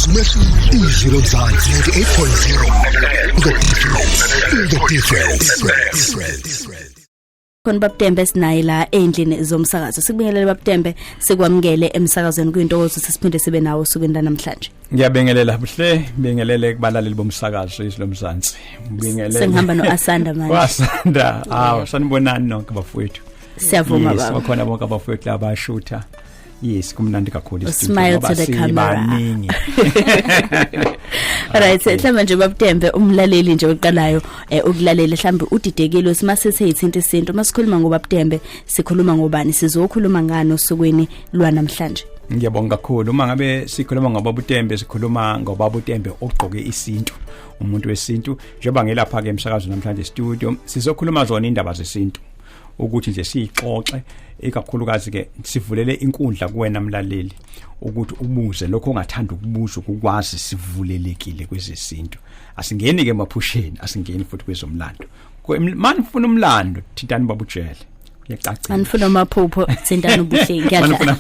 Izilo Mzansi 98.0 The Difference. Kon Bab'Ntembe sinaye la endlini zomsakazo. Sikubingelele Bab'Ntembe, sikwamukele emsakazweni kuyintokozo siphinde sibe nawo usukwini namhlanje. Ngiyabingelela Buhle, bingelele kubalaleli bomsakazo Izilo Mzansi. Bingelele. Sengihamba noAsanda manje. Asanda, sanibonani nonke bafowethu. Siyavuma baba. Sikhona bonke abafowethu labashutha. Yes, kumnandi kakhulu smile to the camera. Alright, manje Bab'Ntembe umlaleli nje oqalayo ukulalela mhlambe udidekile simasithe ithinta isinto masikhuluma ngoBab'Ntembe sikhuluma ngobani sizokhuluma ngani osukwini lwa namhlanje. Ngiyabonga kakhulu uma ngabe sikhuluma ngoBab'Ntembe sikhuluma ngoBab'Ntembe ogqoke isintu umuntu wesintu njengoba ngelapha ke emsakazo namhlanje studio sizokhuluma zona indaba zesintu ukuthi nje sixoxe ekakhulukazi ke sivulele inkundla kuwena mlaleli ukuthi ubuze lokho ongathanda ukubuza ukwazi sivulelekile kwezesintu asingeni ke emaphusheni asingeni futhi kwezomlando manifuna umlando thintani babujele uyacacile manifuna amaphupho thintani ubuhle ngiyadla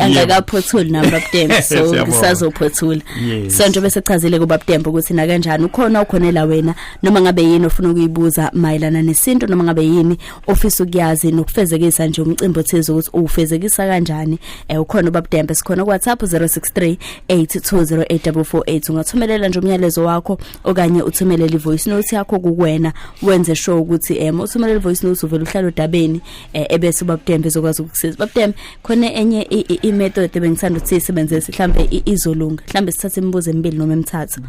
angakaphothuli naBab'Ntembe so kusazophothula so nje bese chazile kuBab'Ntembe ukuthi na kanjani ukhona ukhonela wena noma ngabe yini ofuna ukuyibuza mayelana nesinto noma ngabe yini ofisa ukuyazi nokufezekisa nje umcimbi otheze ukuthi ufezekisa kanjani ukhona uBab'Ntembe sikhona ku WhatsApp 06382084448 ungathumelela nje umyalezo wakho okanye uthumelele ivoice note yakho kuwena wenze sure ukuthi uthumelele ivoice note uvela uhlalo dabeni ebese uBab'Ntembe ezokwazi ukukusiza Bab'Ntembe khona enye imethod ebengithanda ukuthi sisebenzise mhlambe izolunga mhlambe sithathe imibuzo emibili noma emithathu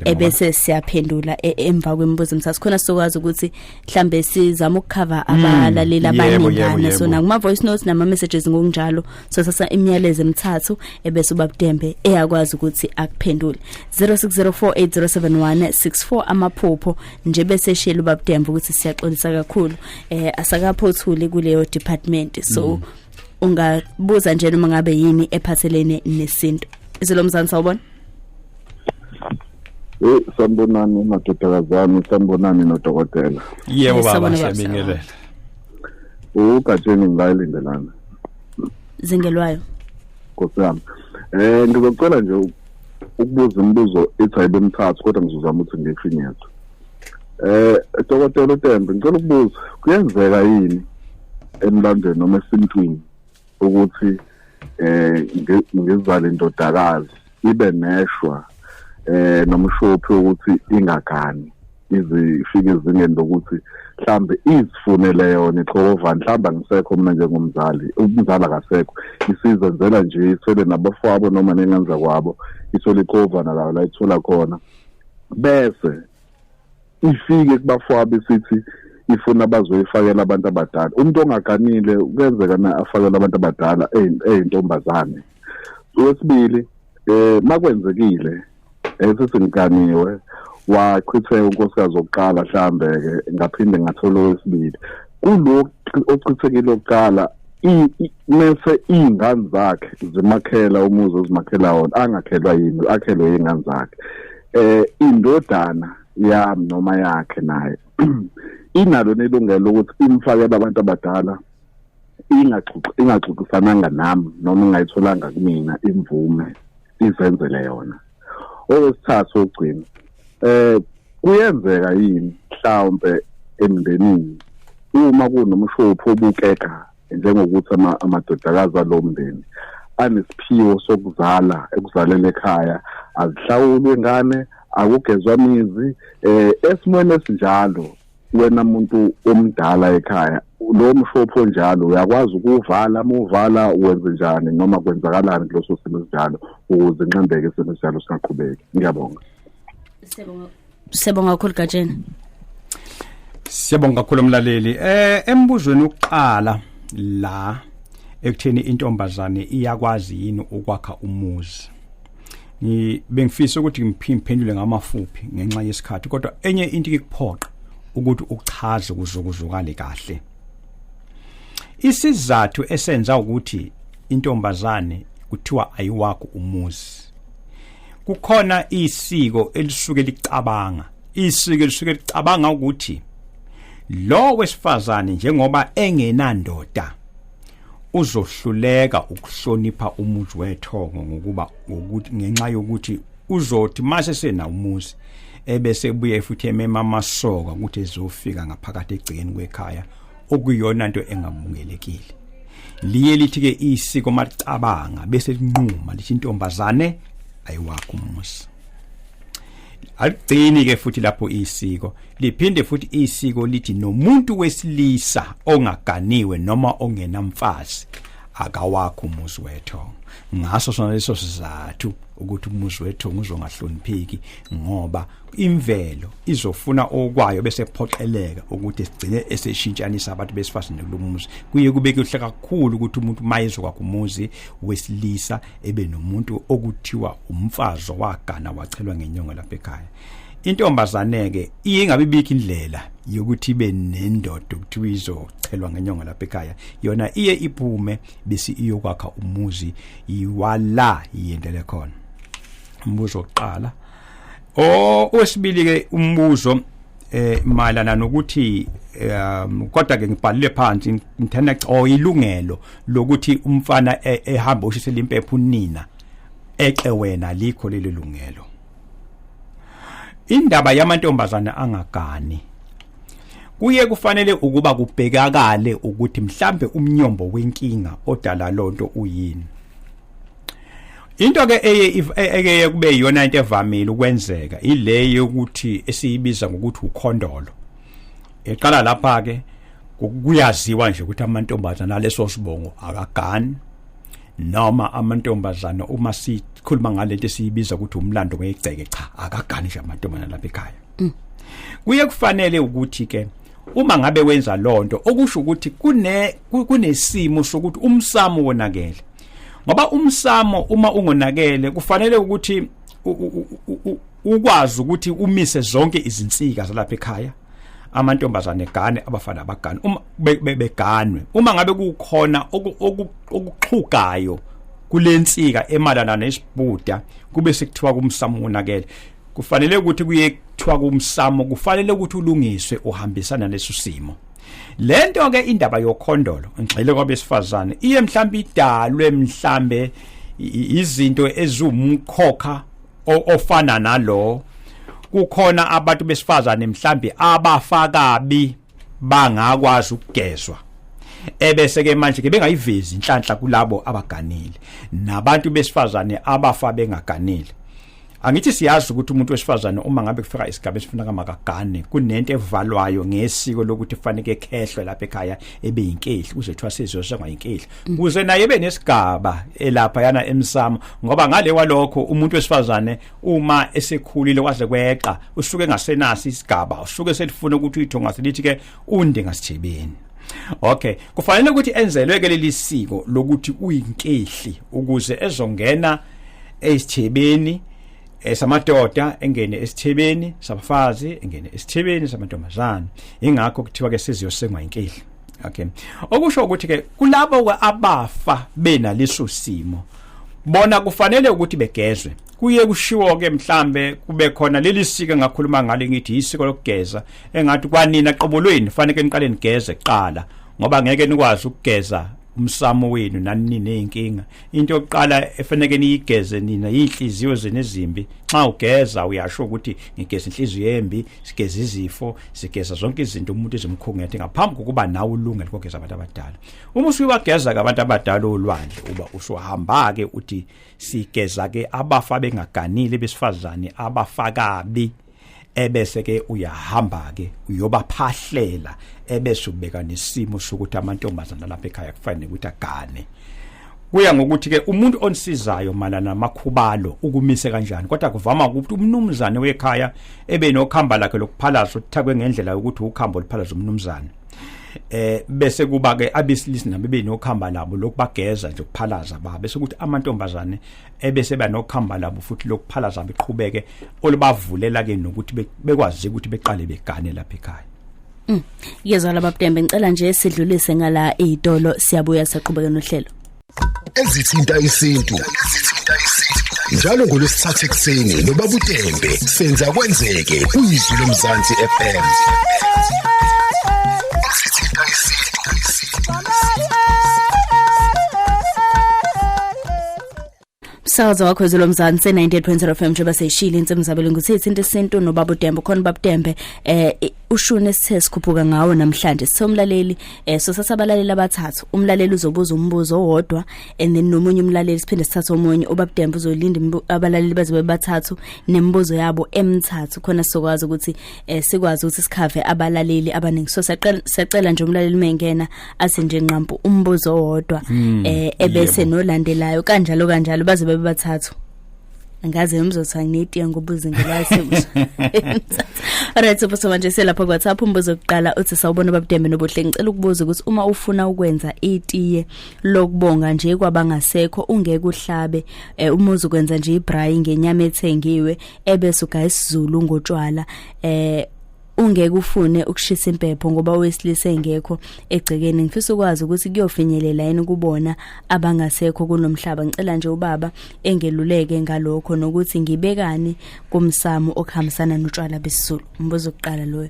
ebese siyaphendula emva kwemibuzo emithathu khona sizokwazi ukuthi mhlambe sizama ukucover abalaleli abaningana so nakuma voice notes nama messages ngokunjalo so sasa imiyalezo emithathu ebese uBab'Ntembe eyakwazi ukuthi akuphendule 0604807164 amaphupho nje bese shela uBab'Ntembe ukuthi siyaxolisa kakhulu asakaphothuli kuleyo department so ungabuza nje noma ngabe yini ephathelene nesinto Izilo Mzansi sawubona sanibonani madodakazana sanibonani nodokotela yebo baba siyabingelela ukatsheni ngilayilindelana zingelwayo Nkosiyami ngizocela nje ukubuza imibuzo ethayibe emithathu kodwa ngizozama ukuthi ngifinyeze dokotela uNtembe ngicela ukubuza kuyenzeka yini emlandweni noma esintwini ukuthi ngizale indodakazi ibe neshwa nomshophi ukuthi ingagani izifike izingeni lokuthi mhlambe izifunele yona iqhova mhlamba ngisekho mina njengomzali umzali akasekho isizenzela nje ithole nabafowabo noma nenganza kwabo ithole iqhova nala la ithola khona bese ifike kubafowabo sithi ifuna bazoyifakela abantu abadala umuntu ongaganile kuyenzeka na afakela abantu abadala eyintombazane okwesibili makwenzekile sesingganiwe wachithwe unkosikazi oqala mhlambe ke ngaphinde ngathola owesibili kuloko ochithekile oqala mase ingane zakhe zimakhela umuzi ozimakhela wona angakhelwa yini akhelwe ingane zakhe indodana yami noma yakhe naye inalo nelungelo ukuthi imfakele abantu abadala ingaxoxisananga nami noma ingayitholanga kumina imvume izenzele yona okwesithathu ogcina kuyenzeka yini mhlawumbe emndenini uma kunomshophi obukeka njengokuthi amadodakazi alomndeni anesiphiwo sokuzala ekuzalele ekhaya azihlawulwe ingane akugezwa mizi esimweni esinjalo wena umuntu omdala ekhaya lo mshophi onjalo uyakwazi ukuvala uvala wenze njani noma kwenzakalani kuloso simo sinjalo ukuze nqambeke isimo sinjalo singaqhubeki ngiyabonga Siyabonga kakhulu Gatsheni Siyabonga kakhulu mlaleli embuzweni uqala la ekutheni intombazane iyakwazi yini ukwakha umuzi bengifisa ukuthi ngiphindule ngamafuphi ngenxa yesikhathi kodwa enye into ikuphoqa ukuthi uchaze ukuzokuzukale kahle isizathu esenza ukuthi intombazane kuthiwa ayiwakho umuzi kukhona isiko elisuke licabanga ukuthi lo wesifazane njengoba engenandoda uzohluleka ukuhlonipha umuzi wethongo ngokuthi ngenxa yokuthi uzothi mase sena umuzi ebese buye futhi emema amasoka ukuthi ezofika ngaphakathi egcikeni kwekhaya okuyona into engamungelekile. Liye lithi ke isiko macabanga bese linquma lithi intombazane ayiwakho umuzi. Aligcini ke futhi lapho isiko liphinde futhi isiko lithi nomuntu wesilisa ongaganiwe noma ongenamfazi akawakho umuzi wethongo. Ngaso sona leso sizathu ukuthi umuzi wethongo uzongahlonipheki ngoba imvelo izofuna okwayo bese kuphoqeleka ukuthi sigcine eseshintshanisa abantu besifazane kulumuzi. Kuye kube kuhle kakhulu ukuthi umuntu mayezo kwakho umuzi wesilisa ebe nomuntu okuthiwa umfazi wagana wachelwa ngenyongo lapha ekhaya. Intombazane ke ingabibikho indlela yokuthi ibe nendoda ukuthiwa izochelwa ngenyongo lapha ekhaya. Yona iye iphume bese iyokwakha umuzi iwala iyendele khona. Umbuzo oqala osibili ke umbuzo malana nokuthi kodwa ke ngibhalile phansi ngithanda ilungelo lokuthi umfana ehamba ushisela impepho unina eqe wena likho lelo lungelo. Indaba yamantombazana angagani kuye kufanele ukuba kubhekakale ukuthi mhlambe umnyombo wenkinga odala lonto uyini. Into ke eye kube yona into evamile ukwenzeka ile yokuthi esiyibiza ngokuthi ukhondolo. Eqala lapha ke kuyaziwa nje ukuthi amantombazana leso sibongo akagani noma amantombazana uma sikhuluma ngalento esiyibiza ukuthi umlando ngegceke cha akagani nje amantombazana lapha ekhaya. Kuye kufanele ukuthi ke uma ngabe wenza lonto okusho ukuthi kunesimo sokuthi umsamo wonakele. Ngoba umsamo uma ungonakele kufanele ukuthi ukwazi ukuthi umise zonke izinsika zalapha ekhaya amantombazane gane abafana abagane uma beganwe uma ngabe kukhona okuxhugayo kulensika emalana nesibhuda kube sekuthiwa kumsamo wonakele. Kufanele ukuthi kuye kuthiwa kumsamo kufanele ukuthi ulungiswe uhambisana leso simo. Lento ke indaba yokhondolo ngixele kwabesifazane iye mhlambi idalwe mhlambe izinto ezumkhokha ofana nalo. Kukhona abantu besifazane mhlambi abafakabi bangakwazi ukugezwa ebese ke manje ke bengayivezi inhlanhla kulabo abaganile nabantu besifazane abafa bengaganile. Angithi siyazi ukuthi umuntu wesifazane uma ngabe kufika isigaba esifuna kamakagane kunento evalwayo ngesiko lokuthi kufanele ekhehlwe lapha ekhaya ebe yinkehli uzethwa sizosengwa yinkehli kuze naye ebe nesigaba elapha yana emsamo ngoba ngale walokho umuntu wesifazane uma esekhulile kwaze kweqa usuke ngasenasi isigaba usuke selifuna ukuthi uyithonga selithi ke unde ngasithebeni. Okay, kufanele ukuthi enzelwe ke leli siko lokuthi uyinkehli ukuze ezongena esithebeni esamadoda engene esithebeni sabafazi engene esithebeni samantombazana. Ingakho kuthiwa ke siziyosengwa inkehli. Okay, okusho ukuthi ke kulabo abafa bena leso simo bona kufanele ukuthi begezwe. Kuye kushiwo ke mhlambe kube khona leli siko ngakhuluma ngale ngithi isiko lokugeza engathi kwanina qobolweni fanele niqale nigeze kuqala ngoba ngeke nikwazi ukugeza umsamo wenu nani nenkinga. Into yokuqala efanele niyigeze nina inhliziyo zenu ezimbi. Xa ugeza uyasho ukuthi ngigeza inhliziyo embi, sigeza izifo, sigeza zonke izinto umuntu ezimkhungethe ngaphambi kokuba nawe ulungele ukugeza abantu abadala. Uma usuyibageza abantu abadala olwandle uba usuhamba ke uthi sigeza ke abafa bengaganile besifazane abafakabi ebese ke uyahamba ke uyobaphahlela ebese ubeka nesimo sokuthi amantombazana lapha ekhaya kufanele ukuthi agane. Kuya ngokuthi ke umuntu onsizayo malana namakhubalo ukumise kanjani kodwa kuvama ukuthi umnumzane wekhaya ebe nokhamba lakhe lokuphalaza uthakwe ngendlela yokuthi ukhambo liphalaza umnumzane. Bese kuba ke abesilisa nabo benokhamba labo lokubageza nje ukuphalaza ba bese ukuthi amantombazane ebese banokhamba labo futhi lokuphalaza beqhubeke olubavulela ke nokuthi bekwazi ukuthi beqale begane lapha ekhaya. Yezwa Bab'Ntembe ngicela nje sidlulise ngala idolo siyabuya siqhubeka nohlelo ezithinta isintu njalo ngolwesithathu ekseni noBab'Ntembe senza kwenzeke kuyizwi lomzansi FM. Umsakazo wakho zolomzansi 98.0 FM njengoba seyishilo insimzabelo nguthethi into isintu noBab'Ntembe khona Bab'Ntembe ushune sithe sikhuphuka ngawo namhlanje sithomlaleli sosatha abalaleli abathathu umlaleli uzobuza umbuzo owodwa and then nomunye umlaleli siphinde sithathe omunye uBab'Ntembe uzolinda abalaleli bazobe bathathu nembuzo yabo emithathu khona sizokwazi ukuthi sikwazi ukuthi sikhave abalaleli abaningi so siyacela nje umlaleli mengena athi nje nqampu umbuzo owodwa ebese nolandelayo kanjalo bazobe bathathu ngaze umzothi nginetiya ngobuze ngelasebuzo alright so manje selapha kwaThapha umbuzo oqala uthi sawubona Bab'Ntembe noBuhle ngicela ukubuza ukuthi uma ufuna ukwenza itiye lokubonga nje kwabangasekho ungeke uhlabe umuzi ukwenza nje ibrayi ngenyama ethengiwe ebese ugaya isiZulu ngotshwala ungeke ufune ukushisa impepho ngoba wesilisa engekho egcekeni ngifisa ukwazi ukuthi kuyofinyelela yini kubona abangasekho kunomhlaba ngicela nje ubaba engeluleke ngalokho nokuthi ngibekani kumsamo okuhambisana notshwala besizulu umbuzo oqala loyo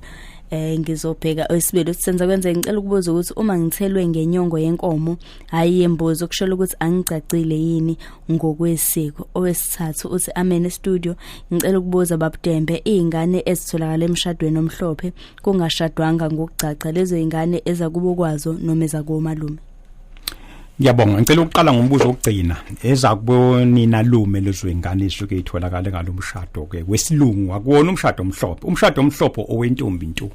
ngizobheka oSibili uthi senza Kwenzeke ngicela ukubuza ukuthi uma ngithelwe ngenyongo yenkomo hayi yembuzo kusho ukuthi angicacile yini ngokwesiko owesithathu uthi amen studio ngicela ukubuza Bab'Ntembe izingane ezitholakala emshadweni omhlophe kungashadwanga ngokucaca lezo izingane ezakubo kwazo noma ezakumalume. Ngiyabonga ngicela ukuqala ngombuzo wokugcina eza kubonina lume lezo izingane isuke itholakala ngalomshado ke wesilungu akuwona umshado omhlophe owentombi nto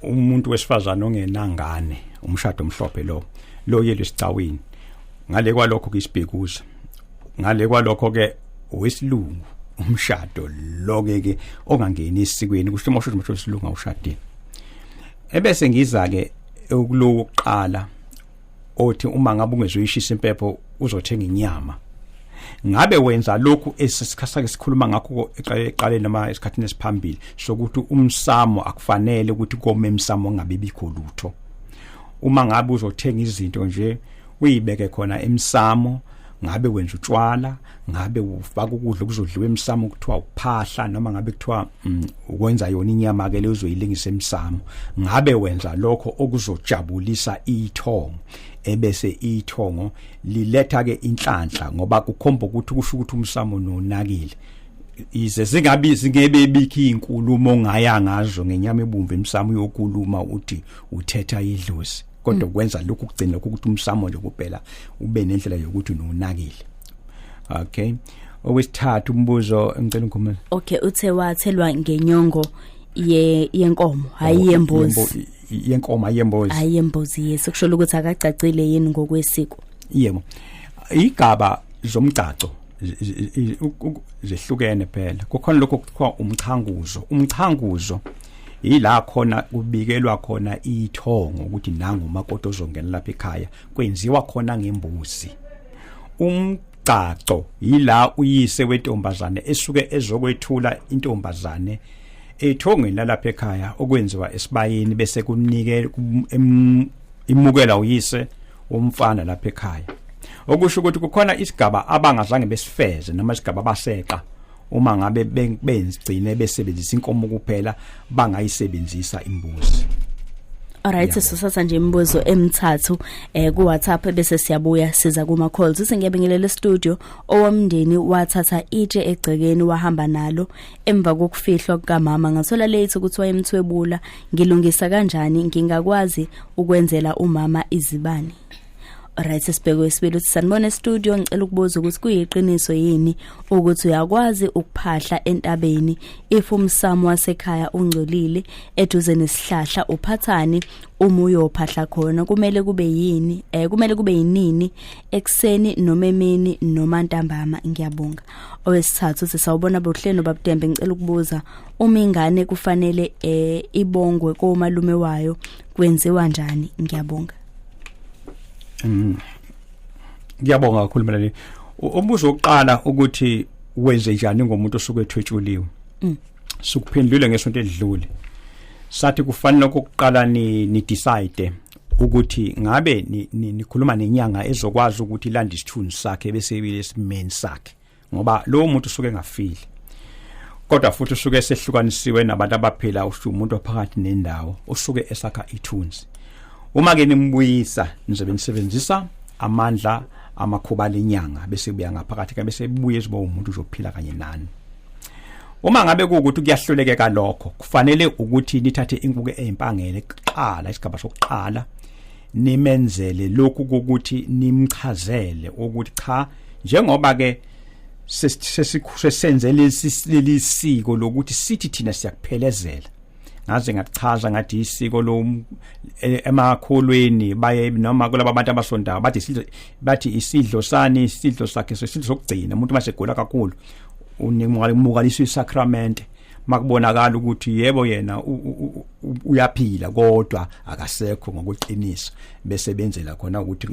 umuntu wesifazana ongenangane umshado omhlophe lo yelesicawini ngale kwalokho kisibhekuza ngale kwalokho ke wesilungu umshado lo ke ongangeni isikweni kusho mosho wesilungu awushadile ebese ngiza ke ukulokuqala othi uma ngabe ungezoyishisa impepho uzothenga inyama ngabe wenza lokhu esikhasake sikhuluma ngakho eqale noma esikhathini esiphambili sokuthi umsamo akufanele ukuthi kome emsamo ngabe bikho lutho uma ngabe uzothenga izinto nje uyibeke khona emsamo ngabe wenza utshwala ngabe ufaka ukudla kuzodliwa emsamo kuthiwa uphahla noma ngabe kuthiwa ukwenza yona inyama ke lezoyilengisa emsamo ngabe wenza lokho okuzojabulisa ithongo ebese ithongo liletha ke inhlanhla ngoba kukhomba ukuthi kusho ukuthi umsamo nonakile ize zingebe bikhi inkulumo ongaya ngazo ngenyama ebumva emsamo yokuluma uthi uthetha idlozi kodwa kwenza lokhu kugcina ukuthi umsamo nje kuphela ube nendlela yokuthi nonakile. Okay, owesithathu umbuzo ngicela ngikhuluma. Okay, uthe wathelwa ngenyongo yenkomo hayi yembuzi yenkomo ayembuzi ayembuzi yeso kusho ukuthi akacacile yini ngokwesiko. Yebo, igaba zomgcaco zehlukene phela kukhona lokho kuthiwa umchanguzo ila khona kubikelwa khona ithongo ukuthi nangu umakoti ozongena lapha ekhaya kwenziwa khona ngembuzi. Umgcaco ila uyise wentombazane esuke ezokwethula intombazane ethongweni lapha ekhaya okwenziwa esibayeni bese kunike imukela uyise umfana lapha ekhaya okusho ukuthi kukhona isigaba abangazange besifeze noma isigaba baseqa uma ngabe benzigcine besebenzisa inkomo kuphela bangayisebenzisa imbuzi. Alright, sisatha nje imibuzo emithathu ku WhatsApp bese siyabuya siza kuma calls singiyabingelela studio owomndeni wathatha itshe egcekeni wahamba nalo emva kokufihlwa kukamama ngathola late ukuthi wayemthwebula ngilungisa kanjani ngingakwazi ukwenzela umama izibani. Alright, sibheke oSibili uthi sanibona studio ngicela ukubuza ukuthi kuyiqiniso yini ukuthi uyakwazi ukuphahla entabeni if umsamo wasekhaya ungcolile eduze nesihlahla uphathani uma uyophahla khona kumele kube yinini ekseni noma emini noma ntambama. Ngiyabonga. Owesithathu uthi sawubona Buhle noBab'Ntembe ngicela ukubuza uma ingane kufanele ibongwe komalume wayo kwenziwa njani. Ngiyabonga. Ngiyabonga kakhulu manje umbuzo oqala ukuthi wenze njani ngomuntu osuke ethwetshuliwe sikuphendule ngesonto edlule sathi kufanele ukuqala ni decide ukuthi ngabe nikhuluma nenyanga ezokwazi ukuthi ilanda isithunzi sakhe bese ibile esimeni sakhe ngoba lo muntu usuke engafili kodwa futhi usuke esehlukanisiwe nabantu abaphila umuntu ophakathi nendawo usuke esakha ithunzi. Uma ke nimbuyisa nizobe nisebenzisa amandla amakhuba lenyanga bese buya ngaphakathi ke bese buye zibe umuntu uzophila kanye nani. Uma ngabe kuukuthi kuyahlulekeka lokho kufanele ukuthi nithathe inkuku ezimpangele kuqala isigaba sokuqala nimenzele lokhu ukuthi nimchazele ukuthi cha njengoba ke sesenze lesisiko lokuthi sithi thina siyakuphelezela ngaze ngachaza ngathi isiko lo emakholweni baye noma kulabo abantu abasondayo bathi isidlo sani isidlo sakhe sesidlo sokugcina umuntu masegula kakhulu unimukaliswa isacrament makubonakala ukuthi yebo yena uyaphila kodwa akasekho ngokweqiniso bese benzela khona ukuthi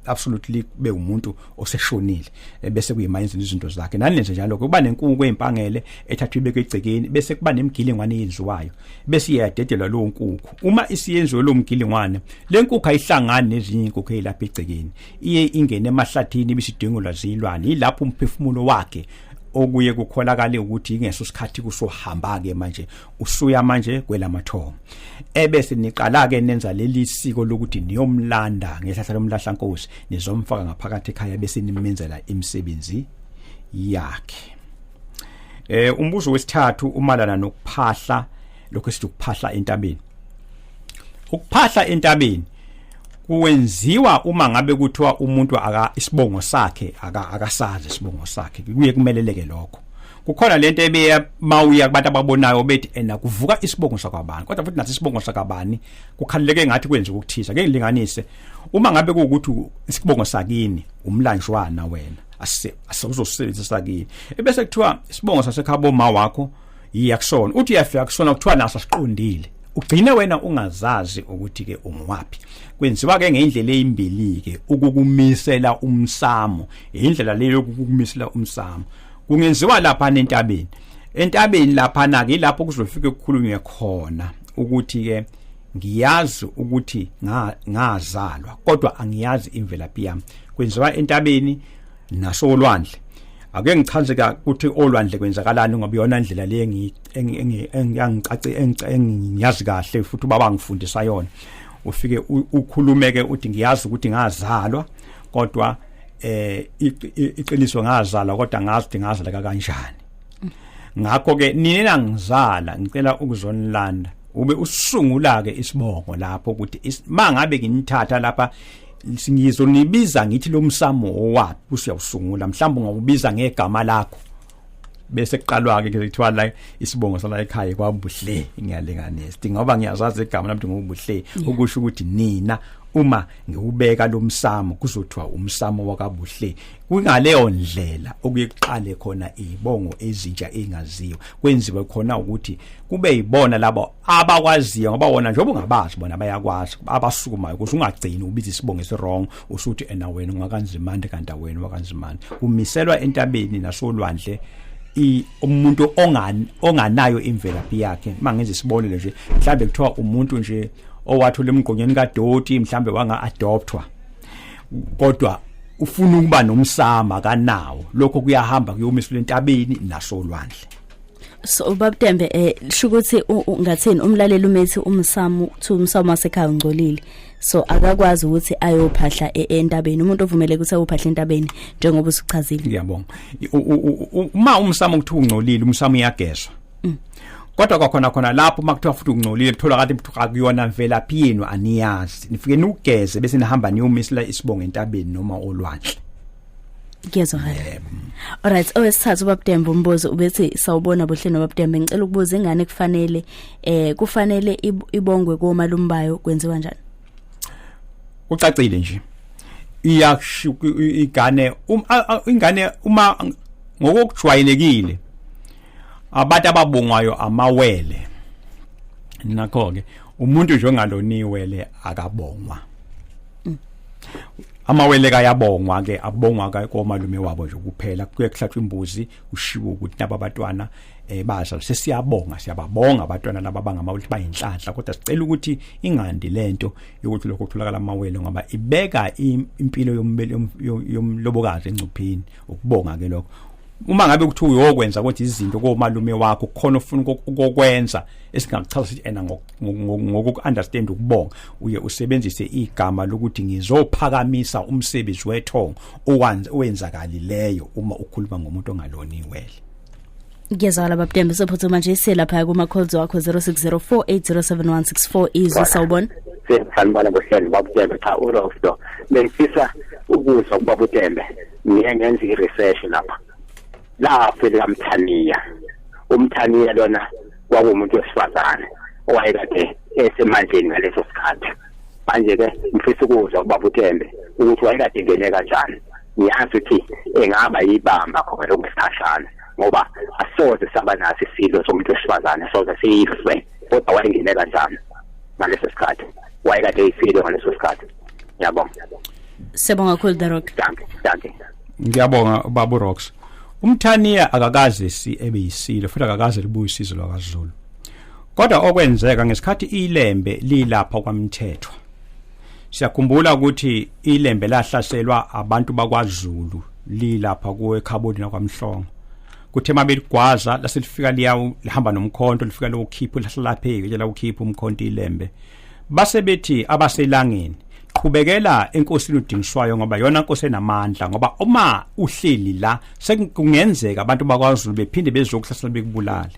absolutely be umuntu oseshonile bese kuyimayinza izinto zakhe nanenze njalo kuba nenkuku empangele ethathwa ibeke egcekeni bese kuba nemgilingwane yenziwayo bese iyadedelwa lo nkuku uma isiyenziwe lo mgilingwane le nkuku ayihlangani nezinye inkukhu elapha egcekeni iye ingene emahlathini bisidingolwa zilwane ilapho umphefumulo wakhe okuye kukholakala ukuthi ingeso sikhathi kusohamba ke manje usuya manje kwelamathongo ebese niqala ke nenza leli siko lokuthi niyomlanda ngehlahla lomlahla nkosi nizomfaka ngaphakathi ekhaya bese nimenzela imisebenzi yakhe. Umbuzo wesithathu umalana nokuphahla lokho esithi ukuphahla entabeni. Ukuphahla entabeni kuwenziwa uma ngabe kuthiwa umuntu isibongo sakhe akasazi isibongo sakhe kuye kumeleleke lokho kukhona lento ebeya mawuya kubantu ababonayo bethi ena kuvuka isibongo sakwabani kodwa futhi nathi isibongo sakabani kukhaleleke ngathi kwenza ukuthiza ke ngilinganise uma ngabe kuukuthi isibongo sakini umlanjwana wena asizosebenzisa sakini ebese kuthiwa isibongo sasekhabo ma wakho iyakusona uthi uyafika kusona kuthiwa naso siqondile ugcine wena ungazazi ukuthi ke ungwapi kwenziwa ke ngendlela ezimbili ke ukukumisela umsamo indlela leyo ukukumisela umsamo kungenziwa lapha entabeni lapha na ke lapho kuzofika ukukhulunywe khona ukuthi ke ngiyazi ukuthi ngazalwa kodwa angiyazi imvelaphi yami kwenziwa entabeni nasolwandle ake ngichaze ukuthi olwandle kwenzakalani ngoba iyona indlela le engiyazi kahle futhi ubaba ngifundisa yona ufike ukhulumeke uthi ngiyazi ukuthi ngazalwa kodwa iqiniso ngazalwa kodwa ngazi ukuthi ngazalwa kanjani ngakho ke nina ngizala ngicela ukuzonilanda ube usungula ke isibongo lapho ukuthi mangabe nginithatha lapha singizonibiza ngithi lo msamo wapi usiyawusungula mhlawumbe ngakubiza ngegama lakho bese kuqalwa ke kuthiwa la isibongo sala ekhaya kwaBuhle ngiyalinganisa ngoba ngiyazazi igama lami ngobuhle ukusho ukuthi nina uma ngiubeka lo msamo kuzothiwa umsamo wakaBuhle kungaleyo ndlela okuyiqale khona izibongo ezintsha engaziyo kwenziwe khona ukuthi kube yibona labo abakwaziyo ngoba wona njengoba ungabazi bona bayakwazi abasukumayo ukuthi ungagcini ubiza isibongo esirong usuthi ena wena ungakanzimande kanti wena wakanzimande kumiselwa entabeni nasolwandle umuntu onganayo imvelaphi yakhe mangenze isibonelo nje mhlambe kuthiwa umuntu nje owathula emgqonyeni kaDoti mhlambe wanga adoptwa kodwa ufuna ukuba nomsama kanawo lokho kuyahamba kuyomiswa entabeni nasolwandle. So Bab'Ntembe shukuthi ngatheni umlaleli umethi umsamo wasekhaya ungcolile so akakwazi ukuthi ayophahla entabeni umuntu ovumeleke ukuthi ayophahla entabeni njengoba usichazile. Ngiyabonga uma umsamo ukuthi ungcolile umsamo uyagezwa kodwa khona lapho makuthiwa futhi ungcolile kutholakala ukuthi akuyona mvelaphi yenu aniyazi nifike nugeze bese nihamba niyomisela isibongo entabeni noma olwandle. Ngiyazwakala. Alright, owesithathu Bab'Ntembe umbuzo ubethi sawubona Buhle noBab'Ntembe ngicela ukubuza ingane kufanele ibongwe komalumbayo kwenziwa kanjani? Ucacile nje. Iyasho ingane uma ngokujwayelekile abantu ababongwayo amawele nakho ke umuntu nje ongaloniwele akabongwa. Amawele kayabongwa ke abongwa ka komalume wabo nje kuphela kuye kuhlathwa imbuzi ushiwo ukuthi naba abatwana baza siyababonga abatwana laba bangamawele bayinhlanhla kodwa sicela ukuthi ingandi lento yokuthi lokho kutholakala amawele ngoba ibeka impilo yomlobokazi engcupheni ukubonga ke lokho uma ngabe kuthi uyokwenza ukuthi izinto komalume wakho khona ufuna ukukwenza esingachaza sithi ena ngoku-understand ukubonga uye usebenzise igama lokuthi ngizophakamisa umsebenzi wethongo owenzakalileyo uma ukhuluma ngomuntu ongalona iwele. Ngiyazwakala Bab'Ntembe, sophutha manje iselapha kuma-calls wakho 0604807164 izwi sawubona. Sanibona kuhlelo Bab'Ntembe cha urofdo bengifisa ukuzwa kuBab'Ntembe ngiye ngenza i-research lapha likaMthaniya. UMthaniya lona kwakumuntu wesifazane owayekade esemandleni ngaleso sikhathi. Manje ke ngifisa ukuzwa kuBab'Ntembe ukuthi wayekade ingene kanjani. Ngiyazi ukuthi engaba yibamba khona lokusashana ngoba asoze saba naso isilo somuntu wesifazane soze siyife kodwa wayengene kanjani ngaleso sikhathi wayekade eyisilo ngaleso sikhathi. Ngiyabonga. Sibonga kakhulu Darok. Danke. Ngiyabonga Babu Rocks. UMthaniya akakaze ebe yisilo futhi akakaze libuye isizo lwakaZulu. Kodwa okwenzeka ngesikhathi ilembe lilapha kwaMthethwa. Siyakhumbula ukuthi ilembe lahlaselwa abantu bakwaZulu lilapha kueKhaboni nakwamhlongo. Kuthe mabeligwaza laselifika lihamba nomkhonto lifika lokukhipha lahlala pheke la ukhipha umkhonto ilembe. Base bethi abaselangeni qhubekela enkosini uDingiswayo ngoba yona inkosi enamandla ngoba uma uhleli la sekungenzeka abantu bakwaZulu bephinde bezokuhlasela bekubulala.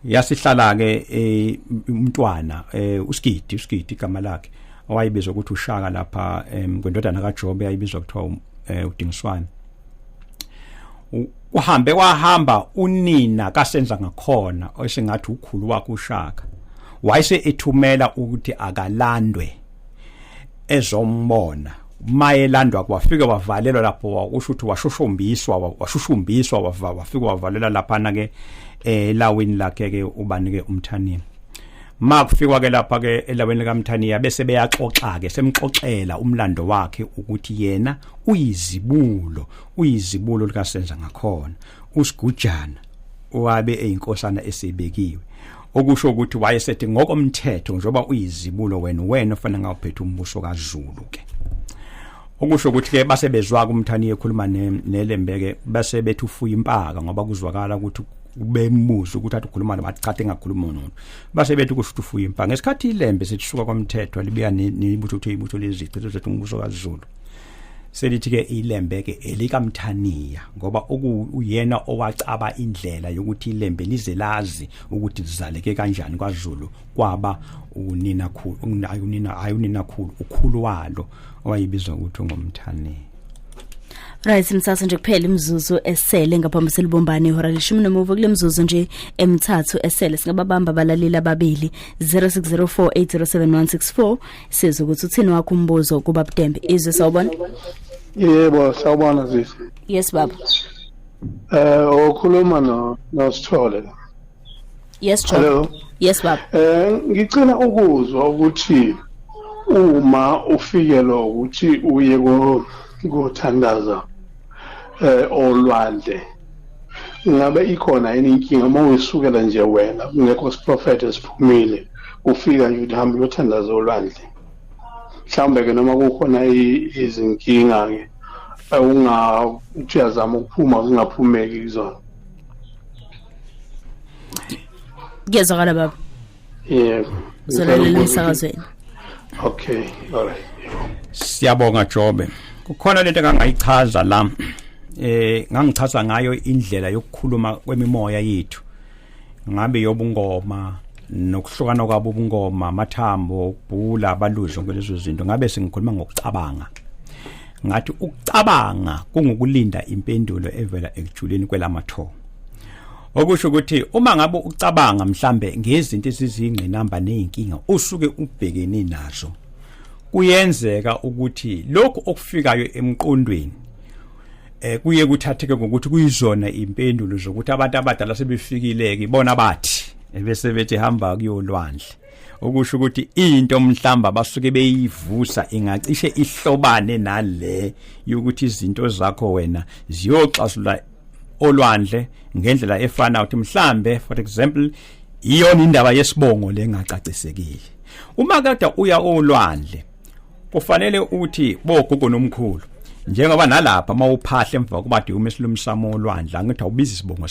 Yasihlala ke umntwana uSigidi igama lakhe owayebizwa ukuthi uShaka lapha kwendodana kaJobe ayibizwa kuthiwa uDingiswayo. Wahamba unina kaSenza ngakhona osengathi ukhulu wakhe uShaka wayese ethumela ukuthi akalandwe ezombona mayelandwa kwafika wavalelwa lapho wakusho ukuthi washushumbiswa wafika wavalela lapha na ke elawini lakhe ke ubanike uMthaniya. Makufika ke lapha ke elawini likaMthaniya bese beyaxoxa ke semxoxela umlando wakhe ukuthi yena uyizibulo likaSenza ngakhona uSigujana wabe eyinkosana esebekiwe okusho ukuthi wayesethi ngokomthetho njoba uyizibulo wena ufana ngawuphethe umbuso kaZulu ke okusho ukuthi ke base bezwa kuMthaniya ekhuluma nelembeke base bethi ufuya impaka ngoba kuzwakala ukuthi ubembuzo ukuthi athi ukhuluma bathi cha engakhuluma nomuntu base bethi kusho ukuthi ufuya impaka ngesikhathi ilembe sethisuka kwamthetho libuya nebutho ukuthi ibutho lezici lethi umbuso kaZulu selithi ke ilembe ke elikaMthaniya ngoba uyena owacaba indlela yokuthi ilembe lize lazi ukuthi lizaleke kanjani kwaZulu kwaba unina khulu ukhulu walo owayibizwa ukuthi ngomthaniya. Right, msasa nje kuphela imzuzu esele ngaphambi selibombane ihora le-10 kule mzuzu nje emithathu esele singababamba abalaleli ababili 0604807164 siza ukuthi uthini wakho umbuzo kuBab'Ntembe izwe sawubona. Yebo sawubona sisi. Yes baba. Ukhuluma noSithole. Yes John. Hello. Yes baba. Ngicela ukuzwa ukuthi uma ufikelo ukuthi uye kuthandaza olwandle ngabe ikhona yini inkinga uma uyisukela nje wena kungekho siprofeti esiphumile ufika nje uhambe uyothandaza olwandle mhlawumbe ke noma kukhona izinkinga ke uyazama ukuphuma kungaphumeki kuzona. Ngiyazwakala baba. Yebo. Zolalela isakazweni. Okay, all right. Siyabonga Jobe. Kukhona lento engangayichaza la ngangichaza ngayo indlela yokukhuluma kwemimoya yethu ngabe yobungoma nokuhlukana kwabo ubungoma amathambo ukubhula abaluzo kwelezo zinto ngabe sengikhuluma ngokucabanga ngathi ukucabanga kungukulinda impendulo evela ekujuleni kwelamatho okusho ukuthi uma ngabe ucabanga mhlambe ngezinto ezizingqinamba nezinkinga usuke ubhekene nazo kuyenzeka ukuthi lokho okufikayo emqondweni kuye kuthatheke ngokuthi kuyizona impendulo zokuthi abantu abadala sebefikile ke bona bathi bese bethi hamba kuyolwandle okusho ukuthi into mhlamba basuke beyivusa ingacishe ihlobane nale yokuthi izinto zakho wena ziyoxazula olwandle ngendlela efana ukuthi mhlambe for example iyona indaba yesibongo lengacacisekile uma kade uya olwandle kufanele uthi bogogo nomkhulu njengoba nalapha mawuphahla emva kuba dume silumsamo olwandla ngithi awubizi isibongo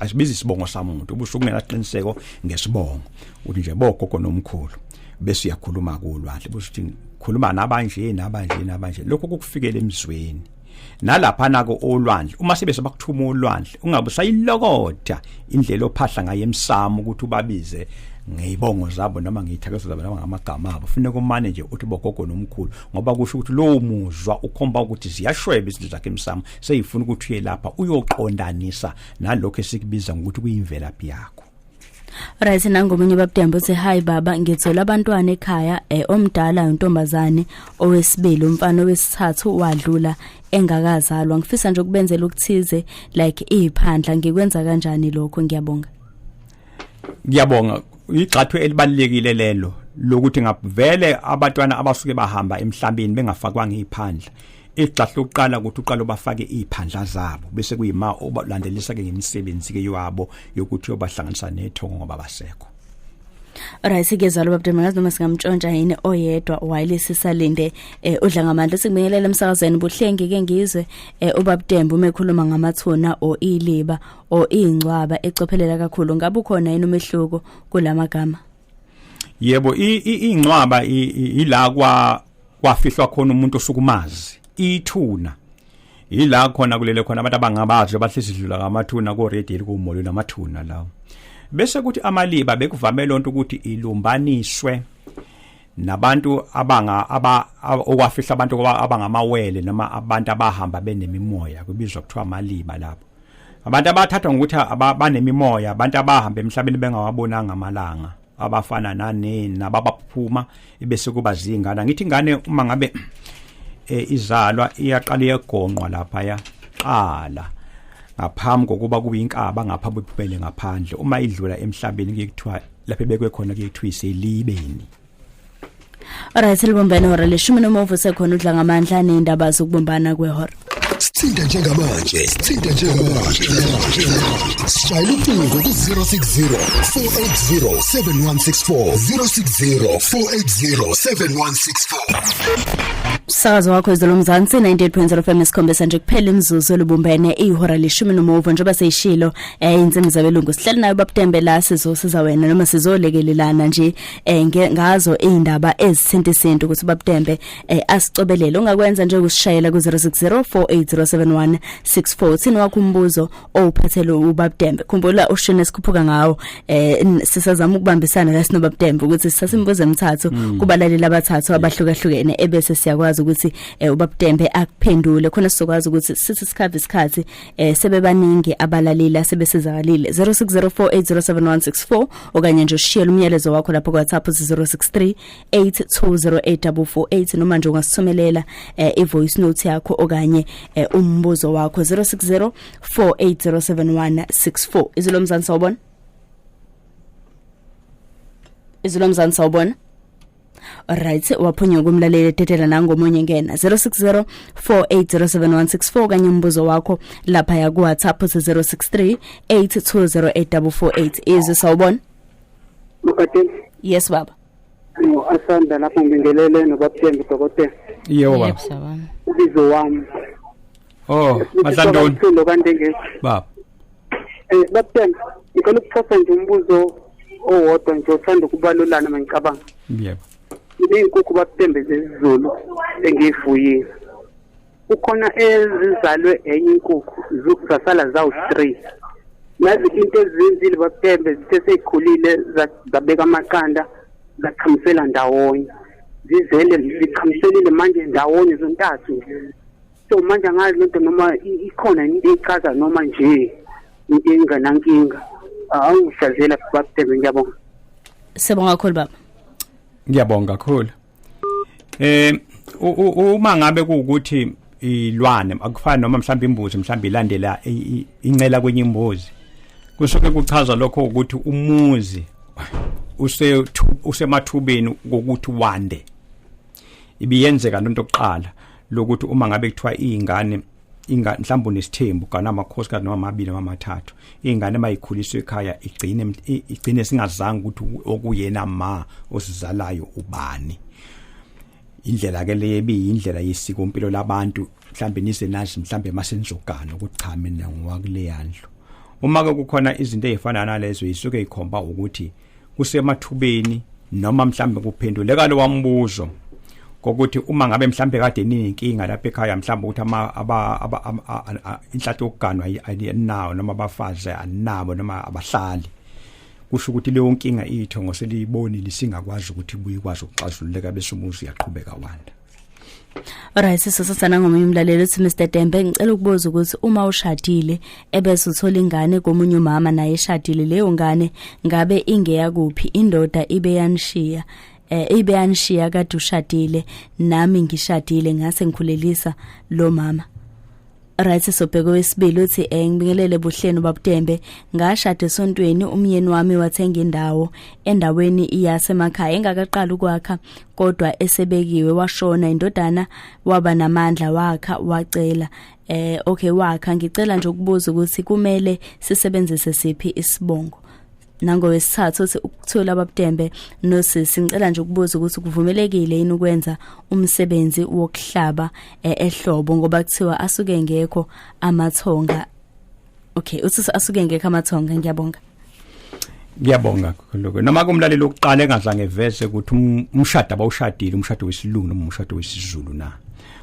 asibizi isibongo samuntu ubusukungena qiniseko ngesibongo uthi nje bogogo nomkhulu bese uyakhuluma kulwandle busuthi khuluma nabanje lokho kukufikela emzweni nalapha nako olwandle uma sebese bakuthuma olwandle ungabe sayilokotha indlela ophahla ngaye emsamo ukuthi ubabize ngeyibongo zabo noma ngiyithakazo zabo noma ngamagama abo kufanele kumane nje uthi bogogo nomkhulu ngoba kusho ukuthi lowo muzwa ukhomba ukuthi ziyashweba izinto zakhe emsamo seyifuna ukuthi uye lapha uyoqondanisa nalokho esikubiza ngokuthi kuyimvelaphi yakho. Right, nangomunye Bab'Ntembe uthi hi baba ngithola abantwana ekhaya omdala untombazane owesibili umfana owesithathu wadlula engakazalwa ngifisa nje ukubenzela ukuthize like iphandla ngikwenza kanjani lokho ngiyabonga. Ngiyabonga igxathu elibalekile lelo lokuthi ngavele abantwana abasuke bahamba emhlabeni bengafakwanga iphandla igxathu lokuqala ukuthi uqala bafake iphandla zabo bese kuyima obalandelisa ke ngemisebenzi ke yabo yokuthi yobahlanganisa nethongo ngoba basekho. Alright sigezalo Bab'Ntembe ngazi noma singamtshontsha yini oyedwa wayilesi salinde udla ngamandla sikubingelela emsakazweni Buhle ke ngizwe uBab'Ntembe uma ekhuluma ngamathuna o iliba o ingcwaba ecophelela kakhulu ngabe ukhona yini umehluko kulamagama. Yebo ingcwaba ila kwafihlwa khona umuntu osukumazi ithuna ila khona kulele khona abantu abangabazi abahlezi sidlula ngamathuna ko radio kumolo namathuna lawo bese kuthi amaliba bekuvame lonto ukuthi ilumbaniswe nabantu okwafihla abantu abangamawele noma abantu abahamba benemimoya kubizwa kuthiwa amaliba lapho abantu abathathwa ngokuthi abanemimoya abantu abahamba emhlabeni bengawabonanga amalanga abafana nababaphuma bese kuba zingane ngithi ingane uma ngabe izalwa iyaqala yegonqwa lapha yaqala ngaphambi kokuba kube inkaba ngapha buphumele ngaphandle uma idlula emhlabeni kuyekuthiwa lapha bekwe khona kuyekuthiwa iselibeni. Alright libumbene hora leshumi nomuvu sekhona udla ngamandla neindaba zokubumbana kwehora. Sithinta njengamanje Sishayela ucingo ku 060 480 7164 060 480 7164. Sakazo wakho izolomzansi 98.0 FM isikhombisa nje kuphela imzuzu elibumbene ihora leshumi nomuvu njengoba seyishilo inzimi zabelungu sihleli nayo Bab'Ntembe la sizosiza wena noma sizolekelelana nje ngazo indaba ezithinta isintu ukuthi Bab'Ntembe asicobelele ungakwenza nje ukusishayela ku 060 4807164 thina wakho umbuzo owuphathele uBab'Ntembe khumbula ushine sikhuphuka ngawo sisazama ukubambisana la sinoBab'Ntembe ukuthi sisasimbuze emithathu kubalalela abathathu abahlukahlukene ebese siyakwazi ukuthi uBab'Ntembe akuphendule khona sizokwazi ukuthi sithi sikhave isikhathi sebebaningi abalaleli asebesezakalile 0604807164 okanye nje ushiyela umyalezo wakho lapho ku WhatsApp 063820844 noma nje ungasithumelela ivoice note yakho okanye umbuzo wakho 06048076164 izilomzansi sawubona sawubona. Alright waphunya kumlaleli tetela nangomunye ngena 0604807164 kanye umbuzo wakho lapha ya ku WhatsApp 063820844 izi sawubona. Yes baba. Asanda lapho ngibingelele noBab'Ntembe dokotela. Yebo baba. Ubizo wami. Madlandoni. Lo kanti ngeke. Baba. Bab'Ntembe ngicela ukuthatha nje umbuzo owodwa nje othanda ukubalulana mangicabanga. Yebo. Inkukhu Bab'Ntembe zezizulu engiyifuyile. Ukhona ezizalwe enye inkukhu zasala zawu 3. Nazi into ezinzile Bab'Ntembe zithe seyikhulile zabeka amaqanda zakhamisela ndawonye. Zikhamiselile manje ndawonye zontathu. So manje ngazi lento noma ikhona into echaza noma nje into enganankinga. Awuhlazela Bab'Ntembe ngiyabonga. Sibonga kakhulu baba. Ngiyabonga kakhulu. Uma ngabe kuukuthi ilwane akufani noma mhlawumbe imbuzi mhlawumbe ilandela incela kwenye imbuzi. Kusuke kuchaza lokho ukuthi umuzi usemathubeni ngokuthi wande. Ibiyenzeka lento oqala lokuthi uma ngabe kuthiwa izingane mhlawumbe unesithembu kana amakhosikazi noma amabili noma amathathu izingane mayikhuliswe ekhaya igcine singazange ukuthi okuyena ma osizalayo ubani indlela ke lebi indlela yesiko impilo labantu mhlambe nisenazi mhlambe masenzogana ukuthi cha mina ngwakule yandlo. Uma ke kukhona izinto ezifana nalezo isuke ikhomba ukuthi kusemathubeni noma mhlambe kuphenduleka lo wambuzo kokuthi uma ngabe mhlambe kade ninenkinga lapha ekhaya mhlambe ukuthi inhlatho yokuganwa ayinawo noma abafazi anabo noma abahlali kusho ukuthi leyo nkinga ithongo seliyibonile singakwazi ukuthi ibuye ikwazi ukuxazululeka bese umuzi uyaqhubeka wanda. Alright, sisasana ngomunye umlaleli uthi Mr Ntembe ngicela ukubuza ukuthi uma ushadile ebese uthola ingane komunye umama naye eshadile leyo ngane ngabe ingeya kuphi indoda ibe yanishiya kade ushadile nami ngishadile ngase ngikhulelisa lo mama. Right, sobheko wesibili uthi ngibingelele Buhle noBab'Ntembe ngashada esontweni umyeni wami wathenga indawo endaweni iyasemakhaya engakaqala ukwakha kodwa esebekiwe washona indodana waba namandla wakha wacela okay wakha ngicela nje ukubuza ukuthi kumele sisebenzise siphi isibongo. Nangowesithathu uthi ukuthola Bab'Ntembe nosisi ngicela nje ukubuza ukuthi kuvumelekile yini ukwenza umsebenzi wokuhlaba ehlobo ngoba kuthiwa asuke ngekho amathonga. Okay, uthi asuke ngekho amathonga. Ngiyabonga lokho. Noma kumlaleli oqala engazange evese ukuthi umshado abawushadile umshado wesilungu noma umshado wesizulu na.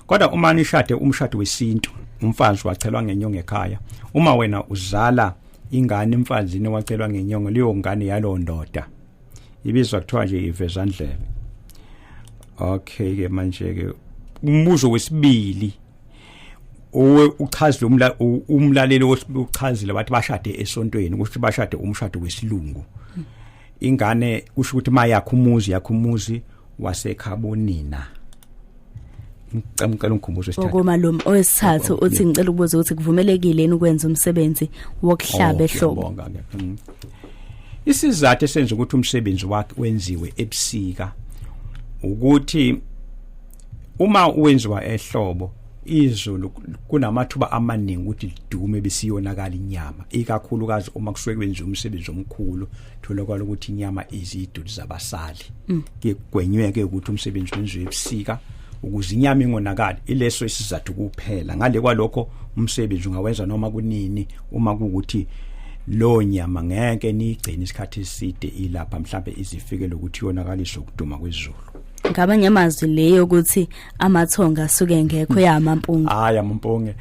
Kodwa uma nishade umshado wesintu umfazi wachelwa ngenyongo ekhaya. Uma wena uzala ingane emfazini wacelwa ngenyongo leyo ngane yalo ndoda ibizwa kuthiwa nje ivezandlebe. Okay ke manje ke umbuzo wesibili uchazile umlaleli uchazile bathi bashade esontweni ukuthi bashade umshado wesilungu. Ingane kusho ukuthi mayakho umuzi wasekhabonina. Ngicela ngikhumbuze isithathu. Okomalume owesithathu uthi ngicela ukubuza ukuthi kuvumelekile yini ukwenza umsebenzi wokuhlaba ehlobo. Isizathu esenza ukuthi umsebenzi wakhe wenziwe ebusika ukuthi uma wenziwa ehlobo izulu kunamathuba amaningi ukuthi lidume besiyonakala inyama ikakhulukazi uma kusuke kwenziwa umsebenzi omkhulu tholakala ukuthi inyama iziduli zabasali ke kugwenyweke ukuthi umsebenzi wenziwe ebusika ukuze inyama ingonakali ileso isizathu kuphela. Ngale kwalokho umsebenzi ungawenza noma kunini uma kuukuthi lo nyama ngeke nigcine isikhathi eside ilapha mhlambe izifikele ukuthi yonakaliswe ukuduma kwezulu. Ngabanye amazwi leyo ukuthi amathonga asuke ngekho yamampunge. Yamampunge.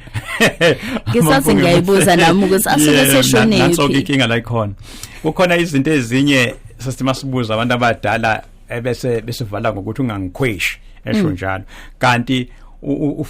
Ngisathi ngiyayibuza nami ukuthi asuke seshonephi. Nanso inkinga la ikhona. Kukhona izinto ezinye sasima sibuza abantu abadala besivala ngokuthi ungangikhweshi esho njalo. Kanti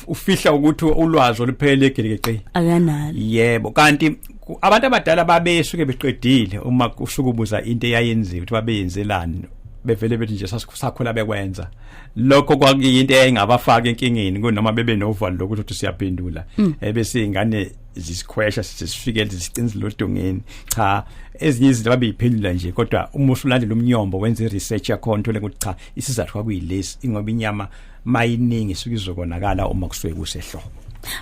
ufihla ukuthi ulwazi oluphele egekeqe akanalo. Yebo, kanti abantu abadala babesuke beqedile uma usuke ubuza into eyayenziwe ukuthi babeyenzelani bevele bethi nje sakhula bekwenza lokho kwakuyinto engabafaka enkingeni kunoma bebe novalo lokuthi siyaphendula bese ingane zisikhwesha sisifikele zicinzile lodongeni. Cha, ezinye izinto babeyiphendula nje kodwa uma usulandela umnyombo wenza research yakho ntole ukuthi cha isizathu kwakuyilesi ingoba inyama mayiningi suke izokonakala uma kusuke kusehlobo.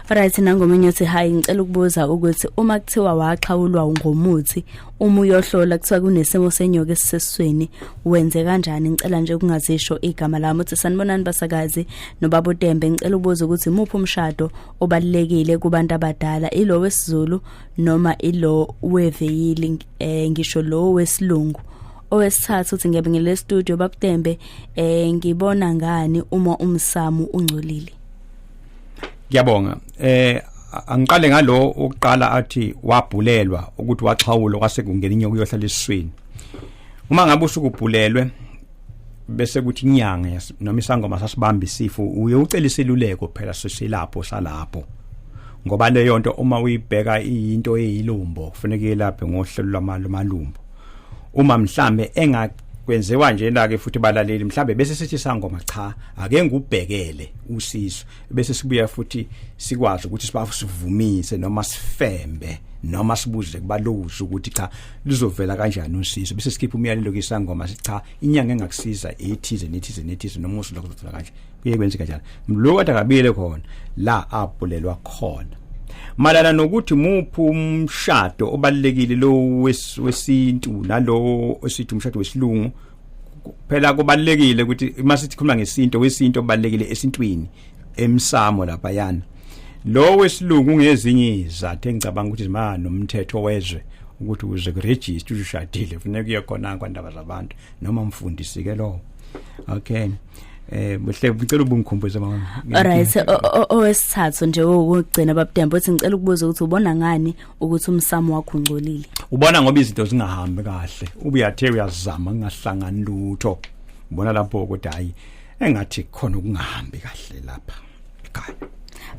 Right, nangomunye uthi hayi ngicela ukubuza ukuthi uma kuthiwa waxhawulwa ngomuthi uma uyohlola kuthiwa kunesimo senyoka esisesweni wenze kanjani? Ngicela nje ukungazisho igama lami uthi sanibonani basakazi noBab'Ntembe ngicela ukubuza ukuthi muphi umshado obalekile kubantu abadala ilo wesiZulu noma ilo weveyili ngisho lo wesilungu. Owesithathu uthi ngiyabingelela studio Bab'Ntembe ngibona ngani uma umsamu ungcolile. Ngiyabonga. Angiqale ngalo oqala athi wabhulelwa ukuthi waxhawulo kwase kungena inyoka yohlala esiswini. Uma ngabe usukubhulelwe bese kuthi inyanga noma isangoma sasibamba isifo uye ucela iseluleko phela sesilapho salapho. Ngoba leyo nto uma uyibheka into eyilumbo kufanele laphe ngohlelo lwamalumbo. Uma mhlambe kwenziwa nje la ke futhi balaleli mhlambe bese sithi sangoma cha ake ngubhekele usizo bese sibuya futhi sikwazi ukuthi sivumise noma sifembe noma sibuze kubalozi ukuthi cha lizovela kanjani usizo bese sikhipha umyalelo kisangoma cha inyanga engakusiza ethize noma usuku lokuzothola kanje kuye kwenzeka kanjani lo kade akabile khona la abhulelwa khona. Malana nokuthi muphi umshado obalekile lo wesintu nalo osithi umshado wesilungu phela kubalekile ukuthi masithi khuluma ngesinto wesinto kubalekile esintwini emsamo lapha yana lo wesilungu ngezinye izathu engicabanga ukuthi ma nomthetho wezwe ukuthi uze kuregister ushadile kufanele kuye khona kwandaba zabantu noma mfundisi ke lo. Okay. Buhle ngicela ubungikhumbuze mama. Alright, owesithathu nje ukugcina Bab'Ntembe uthi ngicela ukubuza ukuthi ubona ngani ukuthi umsamo wakho ungcolile. Ubona ngoba izinto zingahambi kahle. Ubuyathe uyazama kungahlangani lutho. Ubona lapho ukuthi hayi engathi khona ukungahambi kahle lapha ekhaya.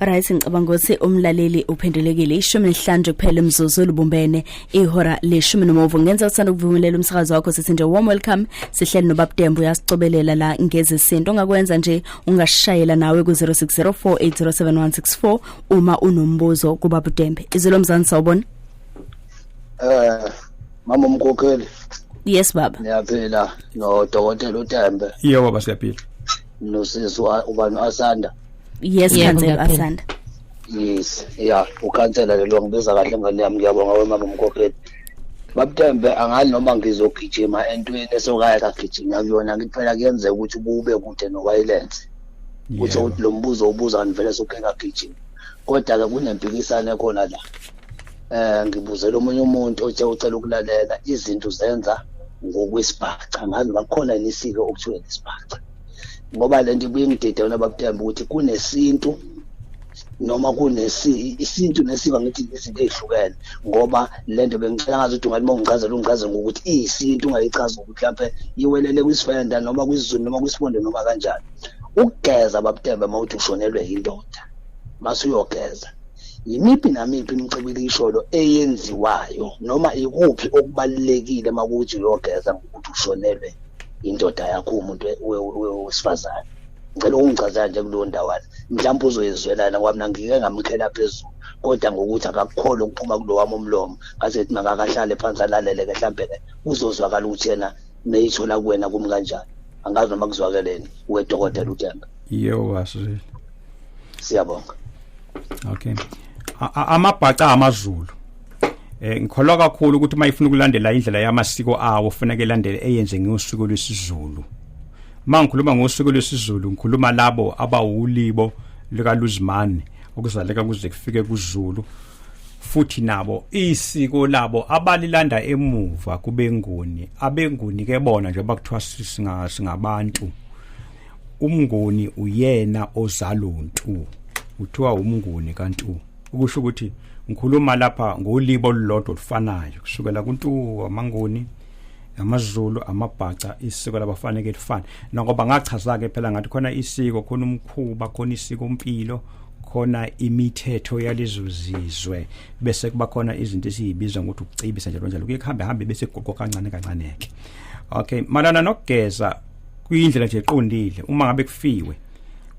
Alright, ngicabanga ukuthi umlaleli uphendulekile 15 nje kuphela imzuzu lubumbene ihora le-10 ngenza uthanda ukuvumelela umsakazo wakho sithi nje warm welcome sihleli noBab'Ntembe uyasicobelela la ngezesinto ongakwenza nje ungashayela nawe ku 0604807164 uma unombuzo kuBab'Ntembe. Izolo mzansi sawubona. Mama umkhokheli. Yes baba. Niyaphila no Dr. uTembe. Yebo baba siyaphila. Nosizwa ubani asanda. Yes Khansela asanda. Yes, yeah, ukhansela lelo ngibiza kahle ngale yami ngiyabonga wemama umkhokheli. Bab'Ntembe angali noma ngizogijima entweni esokaya kagijima kuyona ngiphela kuyenzeka ukuthi ubube kude noviolence. Uthi lo mbuzo ubuza ngivele sokeka gijima. Kodwa ke kunempikisano ekhona la. Ngibuzela omunye umuntu othe ucela ukulalela izinto zenza ngokwesibhaca ngazi bakhona nisiko okuthiwa isibhaca. Ngoba lento ibuye ngidede wona Bab'Ntembe ukuthi kunesintu noma isintu nesiko ngithi izinto ezihlukene ngoba lento bengicela ngazi ukuthi ungathi ungichazela ngokuthi isintu ungayichaza ukuthi lapha iwelele kwisifenda noma kwisiZulu noma kwisipondo noma kanjani. Ukugeza Bab'Ntembe mawuthi ushonelwe indoda mase uyogeza yimiphi namiphi imicibikisho eyenziwayo noma ikuphi okubalekile makuthi uyogeza ngokuthi ushonelwe indoda yakho umuntu wesifazane. Ngicela ungichazela nje kulo ndawana mhlawumbe uzoyizwelana ngoba mina ngike ngamkhela phezulu kodwa ngokuthi akakholwa ukuphuma kulo wami umlomo ngasethi makakahlale phansi alalele ke mhlambe ke uzozwakala ukuthi yena neyithola kuwena kumi kanjani angazi noma kuzwakeleni uDr uTembe. Yebo wasizwe. Siyabonga. Okay. Amabhaca amaZulu ngikholwa kakhulu ukuthi mayifuna ukulandela indlela yamasiko awo kufanele elandele eyenze ngosiko lwesiZulu. Mangikhuluma ngosiko lwesiZulu ngikhuluma labo abawulibo lika Luzimane okuzaleka kuze kufike kuZulu futhi nabo isiko labo abalilanda emuva kubenguni abenguni ke bona nje bakuthiwa singabantu. Umnguni uyena ozalontu uthiwa umnguni kantu ukusho ukuthi ngikhuluma lapha ngolibo olulodwa olufanayo kusukela kuntu amanguni amaZulu amabhaca isiko labafanele lifana ngoba ngachaza ke phela ngathi khona isiko khona umkhuba khona isiko impilo khona imithetho yalezo zizwe bese kuba khona izinto esizibizwa ngokuthi ukucibisa njalo njalo kuyihambe hambe bese gogo kancane kancaneke. Okay, malana nokugeza kuyindlela nje eqondile uma ngabe kufiwe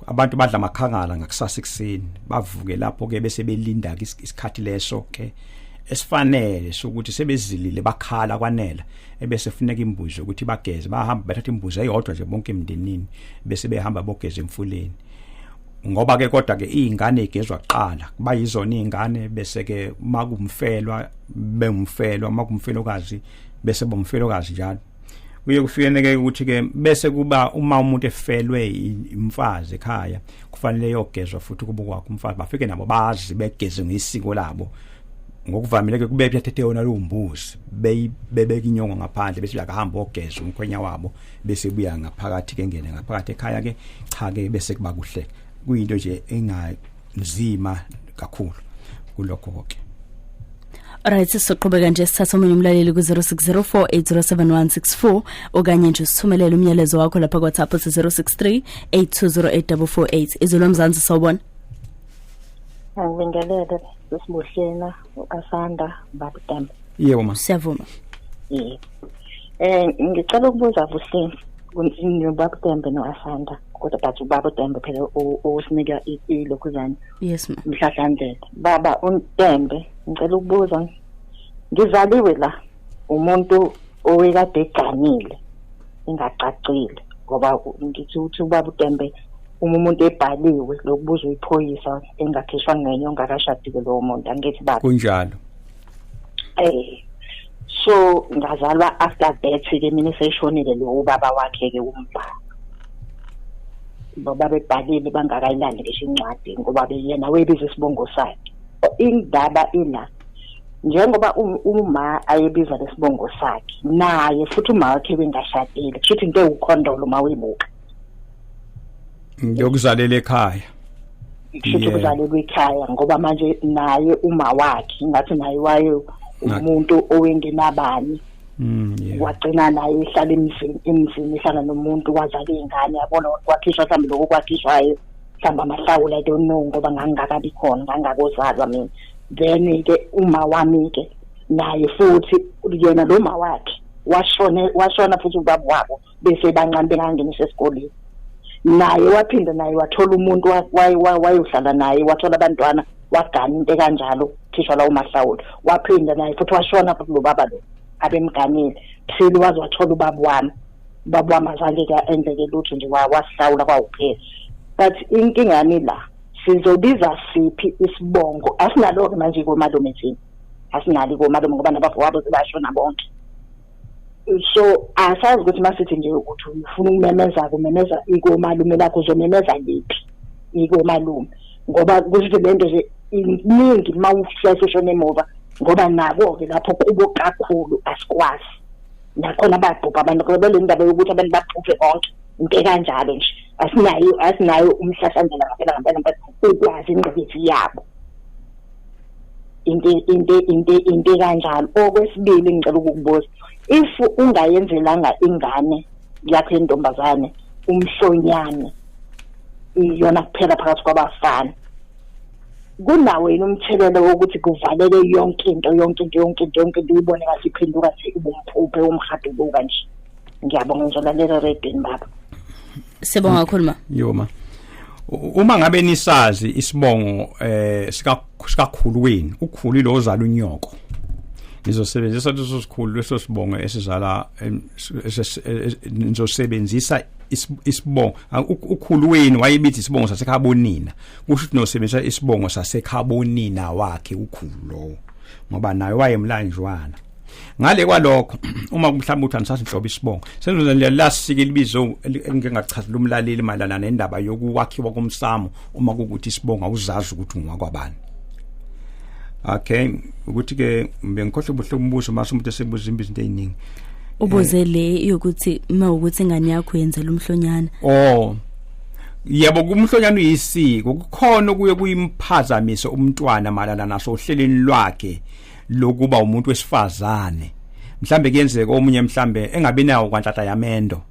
abantu badla amakhangala ngakusasa ekseni bavuke lapho ke bese belinda isikhathi leso ke esifanele sokuthi sebezilile bakhala kwanela ebese kufuneka imbuzi ukuthi bageze bahamba bathatha imbuzi eyodwa nje bonke emndenini bese behamba bogeza emfuleni ngoba ke kodwa ke izingane igezwa kuqala kuba yizona izingane bese ke makumfelwa bengumfelwa makumfelokazi bese bomfelokazi njalo kuye kufikeneke ukuthi ke bese kuba uma umuntu efelwe imfazi ekhaya kufanele yogezwa futhi kuba kwakhe umfazi bafike nabo bazi begeze ngesiko labo ngokuvamile ke kube bethethe yona lo mbuzi bebeka inyongo ngaphandle bese yakahamba ogeza umkhwenya wabo bese buya ngaphakathi ke ngene ngaphakathi ekhaya ke cha ke bese kuba kuhle kuyinto nje enganzima kakhulu kulokho konke. Alright, sizoqhubeka nje sithatha omunye umlaleli ku 0604807164 okanye nje sithumelele umyalezo wakho lapha ku WhatsApp 0638208448. Izolo mzansi sawubona. Ngibingelele sesibuhlena uAsanda Bab'Ntembe. Yebo ma. Siyavuma. Ngicela ukubuza Buhle noBab'Ntembe noAsanda kodwa bathi uBab'Ntembe phela usinika ilokhuzana. Yes ma. Mhlahlandlela. Baba uNtembe ngicela ukubuza ngizaliwe la umuntu owekade eganile ingacacile ngoba ngithi uthi uBab'Ntembe umuntu ebhaliwe lokubuza iphoyisa engakhishwa ngenyonga akashadile lo muntu angithi baba kunjalo. so ngazalwa after that ke mina seshonile lo ubaba wakhe ke umbhalo baba bebhalile bangakayilandi ngisho incwadi ngoba yena webiza isibongo sakhe indaba ina njengoba uma ayebiza lesibongo sakhe naye futhi uma wakhe bengashadile kushuthi into ukukhondolo mawibuka ngiyokuzalela ekhaya kushuthi ukuzalelwa ekhaya ngoba manje naye uma wakhe ngathi naye waye umuntu owengenabani wagcina naye ehlala emzini ehlala nomuntu wazala ingane yabona kwakhishwa mhlawumbe lokho kwakhishwayo mhlawumbe amahlawula I don't know ngoba ngangakabi khona ngangakozalwa mina then ke uma wami ke naye futhi yena lo ma wakhe washona futhi ubaba wabo bese bancane bengangenisa esikoleni naye waphinda naye wathola umuntu wayohlala naye wathola abantwana wagana into kanjalo khishwa la umahlawula waphinda naye futhi washona futhi lo baba lo abemganile phela wazi wathola ubaba wami azange ke endleke lutho nje wasihlawula kwawuphela but inkingani la sizobiza siphi isibongo asinalo manje komalume thina asinali komalume ngoba nabafowabo sebashona bonke so asazi ukuthi masithi nje ukuthi ufuna kumemeza ikomalume lakho uzomemeza liphi ikomalume ngoba kusho lento nje iningi mawufika eshona emuva ngoba nabo ke lapho kubo kakhulu asikwazi nakhona babhubha abantu ngoba le ndaba yokuthi abantu babhubhe bonke into kanjalo nje asinayo umhlahlandlela ngempela ukwazi ingqikithi yabo inte kanjalo okwesibili ngicela ukukubuza if ungayenzelanga ingane yakhe intombazane umhlonyane iyona kuphela phakathi kwabafana kunawo yini umthelelo wokuthi kuvaleke yonke into uyibone ngathi iphenduka ubumphuphe umhado lo kanje ngiyabonga ngizolalela redini baba Sibonga kakhulu yoma uma ngabe nisazi isibongo sikakhulweni ukhulu lo ozala unyoko nizosebenzisa leso sikhulu leso sibongo esizala nizosebenzisa isibongo ukhulweni wayebithi isibongo sasekhabonina kusho ukuthi nosebenzisa isibongo sasekhabonina wakhe ukhulu lo ngoba naye wayemlanjwana ngale kwalokho uma mhlawumbe uthi anisathi inhlobo isibongo senze lasike libizo engingachazela umlaleli malana nendaba yokuwakhiwa komsamo uma kukuthi isibongo awuzazi ukuthi ungakwabani okay ukuthi ke bengikhohle Buhle umbuzo mase umuntu esebuza izinto eziningi ubuze le yokuthi mawukuthi ingane yakho yenzela umhlonyana yebo kumhlonyana uyisiko kukhona okuye kuyimphazamise umntwana malana naso ohleleni lwakhe lokuba umuntu wesifazane mhlambe kuyenzeka omunye mhlambe engabe nawo kwanhlata yamendo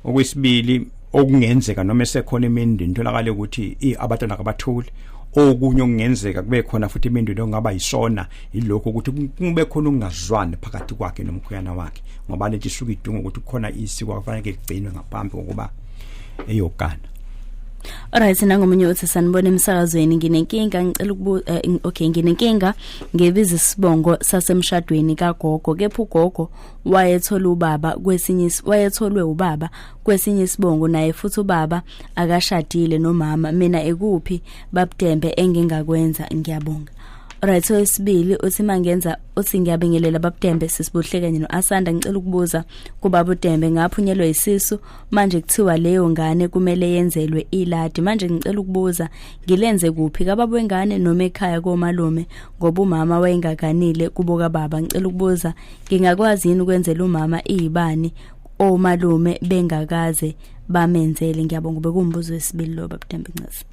okwesibili okungenzeka noma esekhona emendweni tholakala ukuthi abatwana kabathuli okunye okungenzeka kube khona futhi imendweni ongaba yisona ilokho ukuthi kube khona ukungazwani phakathi kwakhe nomkhuyana wakhe ngoba lento isuka idunga ukuthi kukhona isiko akufanele ligcinwe ngaphambi kokuba eyogana. Alright, nangomunye uthi sanibona emsakazweni nginenkinga ngicela ukubuza nginenkinga ngebiza isibongo sasemshadweni kagogo kepha ugogo wayethola ubaba wayetholwe ubaba kwesinye isibongo naye futhi ubaba akashadile nomama mina ekuphi Bab'Ntembe engingakwenza ngiyabonga. Alright, so isibili uthi mangenza uthi ngiyabingelela Bab'Ntembe sisibuhle kanye noAsanda ngicela ukubuza kuBab'Ntembe ngaphunyelwa isisu manje kuthiwa leyo ngane kumele yenzelwe iladi manje ngicela ukubuza ngilenze kuphi kababa wengane noma ekhaya komalume ngoba umama wayengaganile kubo kababa ngicela ukubuza ngingakwazi yini ukwenzela umama izibani omalume bengakaze bamenzele ngiyabonga bekumbuzo wesibili lo Bab'Ntembe ncazi.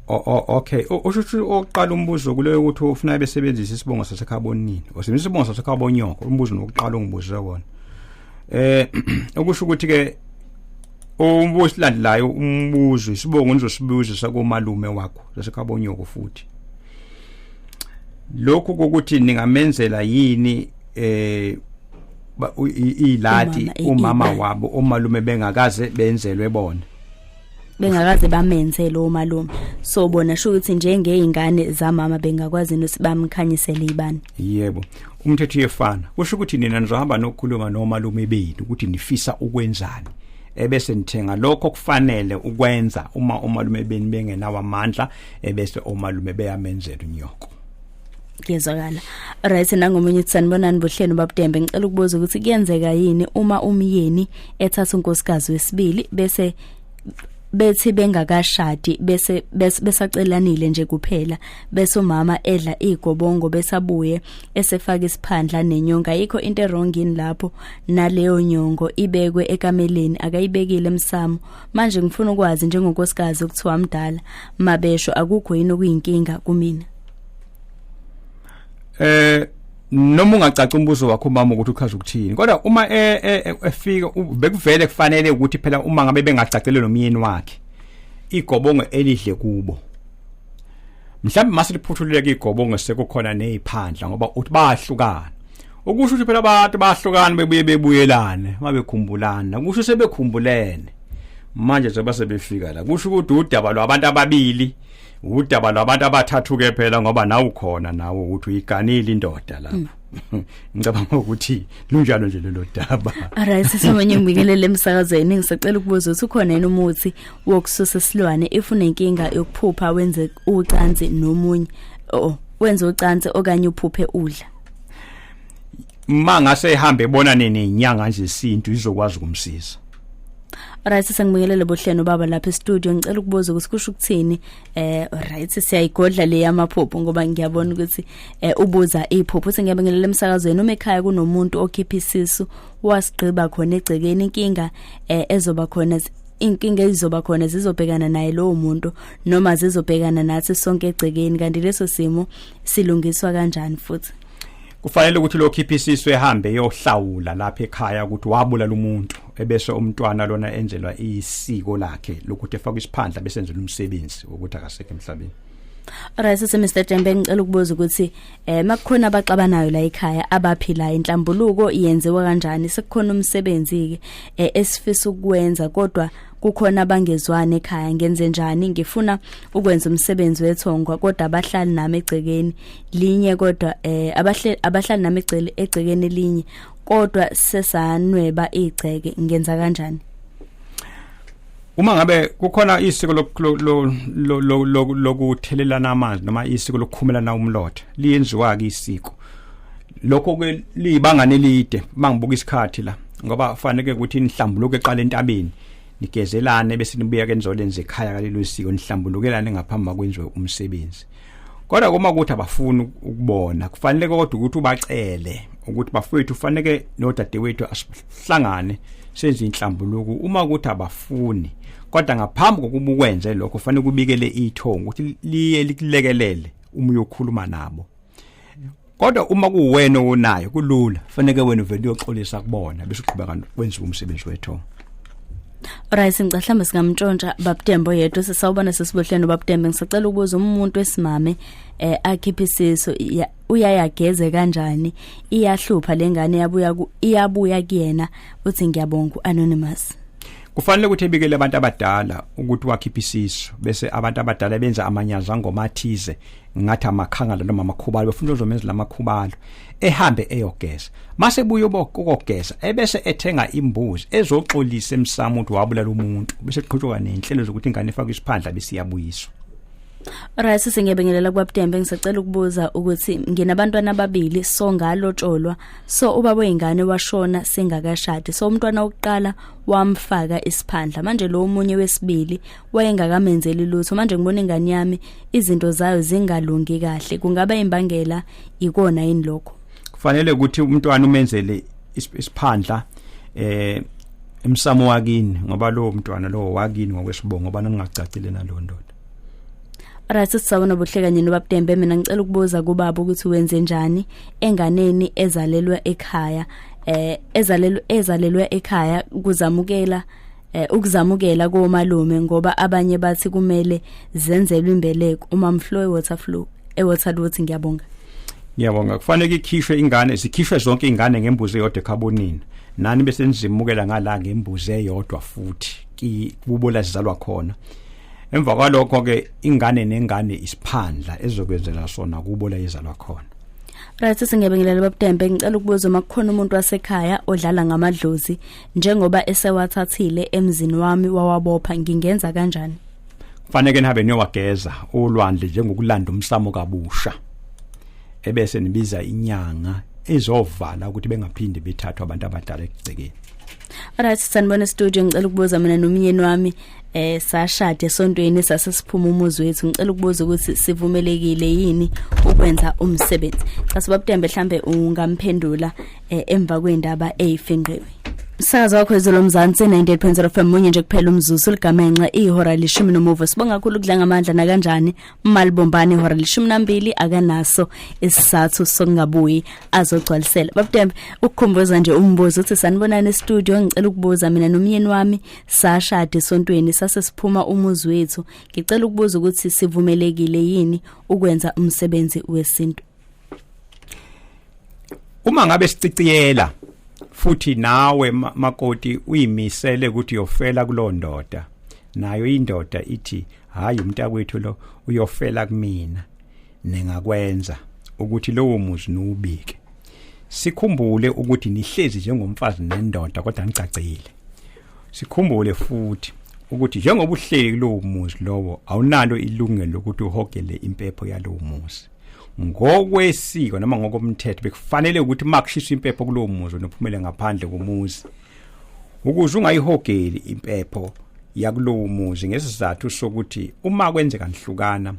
Okay ushuthi oqala umbuzo kuleyo ukuthi ufuna besebenzisa isibongo sasekhabonini usebenzisa isibongo sasekhabonyoko umbuzo nokuqala ungibuza wona okusho ukuthi ke umbuzo silandelayo umbuzo isibongo nizosibuza sakomalume wakho sasekhabonyoko futhi lokho ukuthi ningamenzela yini iladi umama wabo omalume bengakaze benzelwe bona bengakaze bamenzele omalume so bona sho ukuthi njengeingane zamama bengakwazi nosibamkhanyisele ibani. Yebo umthetho uyefana kusho ukuthi nina nizohamba nokukhuluma nomalume benu ukuthi nifisa ukwenzani ebese nithenga lokho kufanele ukwenza uma omalume benu bengenawo amandla ebese omalume beyamenzela unyoko. Ngiyezwakala. Right, nangomunye uthi sanibonani Buhle noBab'Ntembe, ngicela ukubuza ukuthi kuyenzeka yini uma umyeni ethatha unkosikazi wesibili bese bethi bengakashadi bese besacelanile nje kuphela bese umama edla igobongo besabuye esefaka isiphandla nenyonga. Yikho into errong yini lapho naleyo nyongo ibekwe ekameleni akayibekile emsamo? Manje ngifuna ukwazi njengonkosikazi ukuthiwa mdala mabesho akukho yini okuyinkinga kumina. Noma ungacaca umbuzo wakho mama ukuthi ukhaza ukuthini, kodwa uma efika bekuvele kufanele ukuthi phela uma ngabe bengacacele nomyeni wakhe igobongo elidle kubo, mhlawumbe mase liphuthuleke igobongo sekukhona neziphandla ngoba uthi bahlukana, ukusho ukuthi phela abantu bahlukana bebuyelane mabekhumbulana, kusho sebekhumbulene manje zoba sebefika la, kusho ukuthi udaba lwabantu ababili udaba lwabantu abathathu ke phela ngoba nawe ukhona nawe ukuthi uyiganile indoda lapho. Ngicabanga ukuthi lunjalo nje lelo daba. Alright, sisomanye ngibikelele emsakazweni ngisacela ukubuza ukuthi ukhona yini umuthi wokususa isilwane ifuna inkinga yokuphupha wenze ucansi nomunye wenze ucansi okanye uphuphe udla? Mangase ehambe ebona nenyanga nje isintu izokwazi ukumsiza. Alright, sengibingelele Buhle noBaba lapha e-studio, ngicela ukubuza ukuthi kusho ukuthini alright siyayigodla le yamaphupho ngoba ngiyabona ukuthi ubuza iphupho. Uthi ngiyabingelele emsakazweni uma ekhaya kunomuntu okhipha isisu wasigqiba khona egcekeni inkinga ezoba khona inkinga izoba khona zizobhekana naye lowo muntu noma zizobhekana nathi sonke egcekeni, kanti leso simo silungiswa kanjani futhi? Kufanele ukuthi lo khipha isisu ehambe yohlawula lapha ekhaya ukuthi wabulala umuntu ebese umntwana lona enzelwa isiko lakhe lokuthi efaka isiphandla bese enzelwa umsebenzi ukuthi akasekho emhlabeni. Alright, Mr. Ntembe, ngicela ukubuza ukuthi makukhona abaxabanayo la ekhaya abaphila inhlambuluko yenziwa kanjani? Sekukhona umsebenzi ke esifisa ukwenza kodwa kukhona abangezwana ekhaya, ngenze njani? Ngifuna ukwenza umsebenzi wethongwa kodwa abahlali nami egcekeni linye kodwa abahlali nami egcekeni linye kodwa sesanweba igceke, ngenza kanjani? Uma ngabe kukhona isiko lokuthelelana amanzi noma isiko lokukhumelana umlotha liyenziwa ke isiko lokho ke libanga nelide mangibuka isikhathi la ngoba kufanele ukuthi nihlambuluke eqala entabeni nigezelane bese nibuya ke nizolenza ekhaya kalelo isiko nihlambulukelane ngaphambi makwenziwe umsebenzi. Kodwa uma ukuthi abafuni ukubona kufanele kodwa ukuthi ubacele ukuthi bafowethu kufanele nodadewethu asihlangane senze inhlambuluko. Uma ukuthi abafuni kodwa ngaphambi kokuba ukwenze lokho kufanele kubikele ithongo ukuthi liye likulekelele uma uyokhuluma nabo. Kodwa uma kuwena onayo kulula kufanele wena uvele uyoxolisa kubona bese uqhubeka kwenza umsebenzi wethongo. Alright, ngicahlambe singamntshontsha Bab'Ntembe yedwa sesawubona sesibuhle noBab'Ntembe. Ngisacela ukubuza umuntu wesimame akhipha isiso uyayageze kanjani? Iyahlupha lengane iyabuya kuyena uthi ngiyabonga anonymous. Kufanele ukuthi ebikele abantu abadala ukuthi wakhipha isiso bese abantu abadala benza amanyaza ngomathize ngathi amakhangala noma amakhubalo befuna uzomenza lamakhubalo ehambe eyogeza mase buye ukogeza ebese ethenga imbuzi ezoxolisa emsamo ukuthi wabulala umuntu bese iqhutshwa nenhlelo zokuthi ingane ifake isiphandla bese iyabuyiswa. Right, sengiyabingelela kuBab'Ntembe, ngisacela ukubuza ukuthi nginabantwana ababili so ngalotsholwa so ubaba wengane washona sengakashadi so umntwana wokuqala wamfaka isiphandla manje lo omunye wesibili wayengakamenzeli lutho manje ngibona ingane yami izinto zayo zingalungi kahle kungaba imbangela ikona yini lokho? Kufanele ukuthi umntwana umenzele isiphandla emsamo wakini ngoba lo mntwana lo wakini ngokwesibongo ngoba ningacacile nalo ndoda. Right, sisawona Buhle kanye noBab'Ntembe, mina ngicela ukubuza kubaba ukuthi wenze njani enganeni ezalelwe ekhaya ezalelwe ekhaya ukuzamukela komalume ngoba abanye bathi kumele zenzelwe imbeleko uma mflow ewaterwater ngiyabonga. Ngiyabonga, kufanele ikhishwe ingane zikhishwe zonke ingane ngembuzi eyodwa ekhabonini nani bese nizimukela ngala ngembuzi eyodwa futhi kubola sizalwa khona. Emva kwalokho ke ingane nengane isiphandla ezokwenzela sona kubola izalwa khona. Right, singiyabingelela Bab'Ntembe, ngicela ukubuza makukhona umuntu wasekhaya odlala ngamadlozi njengoba esewathathile emzini wami wawabopha ngingenza kanjani? Kufanele nihambe niyowageza olwandle njengokulanda umsamo kabusha ebese nibiza inyanga ezovala ukuthi bengaphindi bethathwa abantu abadala ekugcekeni. Alright, sanibona studio, ngicela ukubuza mina nomyeni wami sashade esontweni sasesiphuma umuzi wethu. Ngicela ukubuza ukuthi sivumelekile yini ukwenza umsebenzi. Cha Bab'Ntembe mhlambe ungamphendula emva kwendaba eyifingqiwe. Msakazo wakho ezolomzansi 98.0 FM munye nje kuphela umzuzu ligamenxa ihora lishumi nomuvo. Sibonga kakhulu kudla ngamandla na kanjani malibombani ihora lishumi nambili akanaso isizathu sokungabuyi azogcwalisela. Bab'Ntembe ukukhumbuza nje umbuzo uthi sanibonana estudio, ngicela ukubuza mina nomyeni wami sashade esontweni sasesiphuma umuzi wethu. Ngicela ukubuza ukuthi sivumelekile yini ukwenza umsebenzi wesintu. Uma ngabe siciciyela futhi nawe makoti uyimisele ukuthi uyofela kulondoda, nayo indoda ithi hayi umntakwethu lo uyofela kumina, ningakwenza ukuthi lowo muzi nuubike. Sikhumbule ukuthi nihlezi njengomfazi nendoda kodwa nicacile. Sikhumbule futhi ukuthi njengoba uhleli kulowo muzi lowo awunalo ilungelo lokuthi uhogele impepho yalowo muzi. Ngokwesiko noma ngokomthetho bekufanele ukuthi makushisa impepho kulowo muzi nophumele ngaphandle komuzi ukuze ungayihogeli impepho yakulowo muzi ngesizathu sokuthi uma kwenzeka nihlukana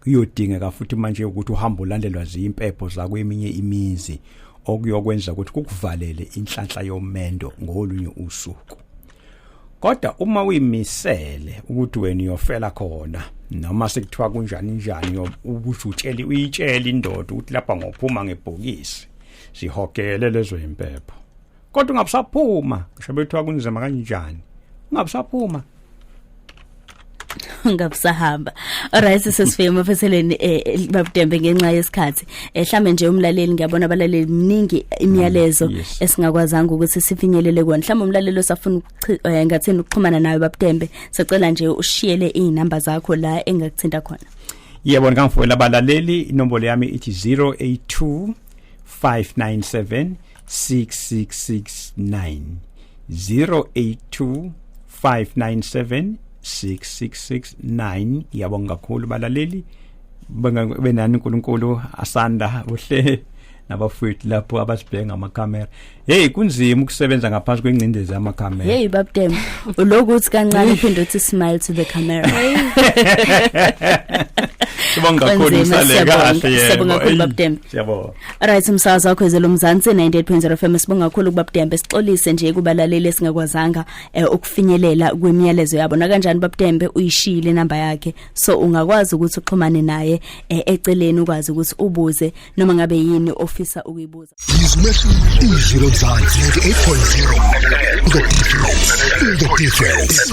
kuyodingeka futhi manje ukuthi uhambe ulandelwa zimpepho zakweminye imizi okuyokwenza ukuthi kukuvalele inhlanhla yomendo ngolunye usuku. Kodwa uma uyimisele ukuthi wena uyofela khona noma sekuthiwa kunjani njani ubusho uyitshela indoda ukuthi lapha ngophuma ngebhokisi sihogele lezo impepho, kodwa ungabusaphuma ngisho bethiwa kunzima kanjani ungabusaphuma ngabusahamba. Alright, sesifike mafetheleni Bab'Ntembe ngenxa yesikhathi. Mhlambe nje umlaleli ngiyabona abalaleli mningi imiyalezo esingakwazanga ukuthi sifinyelele kona. Mhlambe umlaleli osafuna ngathini ukuxhumana nawe Bab'Ntembe, sicela nje ushiyele inamba zakho la engakuthinta khona. Yebo ngangifowela abalaleli, inombolo yami ithi 082 597 6669 082 597 6669. Yabonga kakhulu balaleli, benani uNkulunkulu asanda uhle nabafowethu lapho abasibhenga amakamera. Hey kunzima ukusebenza ngaphansi kwengcindezi yamakamera. Hey Bab'Ntembe ulokuthi kancane phinde uthi smile to the camera. Sibonga kakhulu sale kahle. Sibonga kakhulu Bab'Ntembe. Siyabonga. Alright, umsakazo wakho ezolomzansi 98.0 FM. Sibonga kakhulu kuBab'Ntembe, sixolise nje kubalaleli esingakwazanga ukufinyelela kwemiyalezo yabo. Na kanjani Bab'Ntembe uyishile inamba yakhe, so ungakwazi ukuthi uxhumane naye eceleni ukwazi ukuthi ubuze noma ngabe yini ofisa ukuyibuza. Izolo mzansi 98.0 the difference.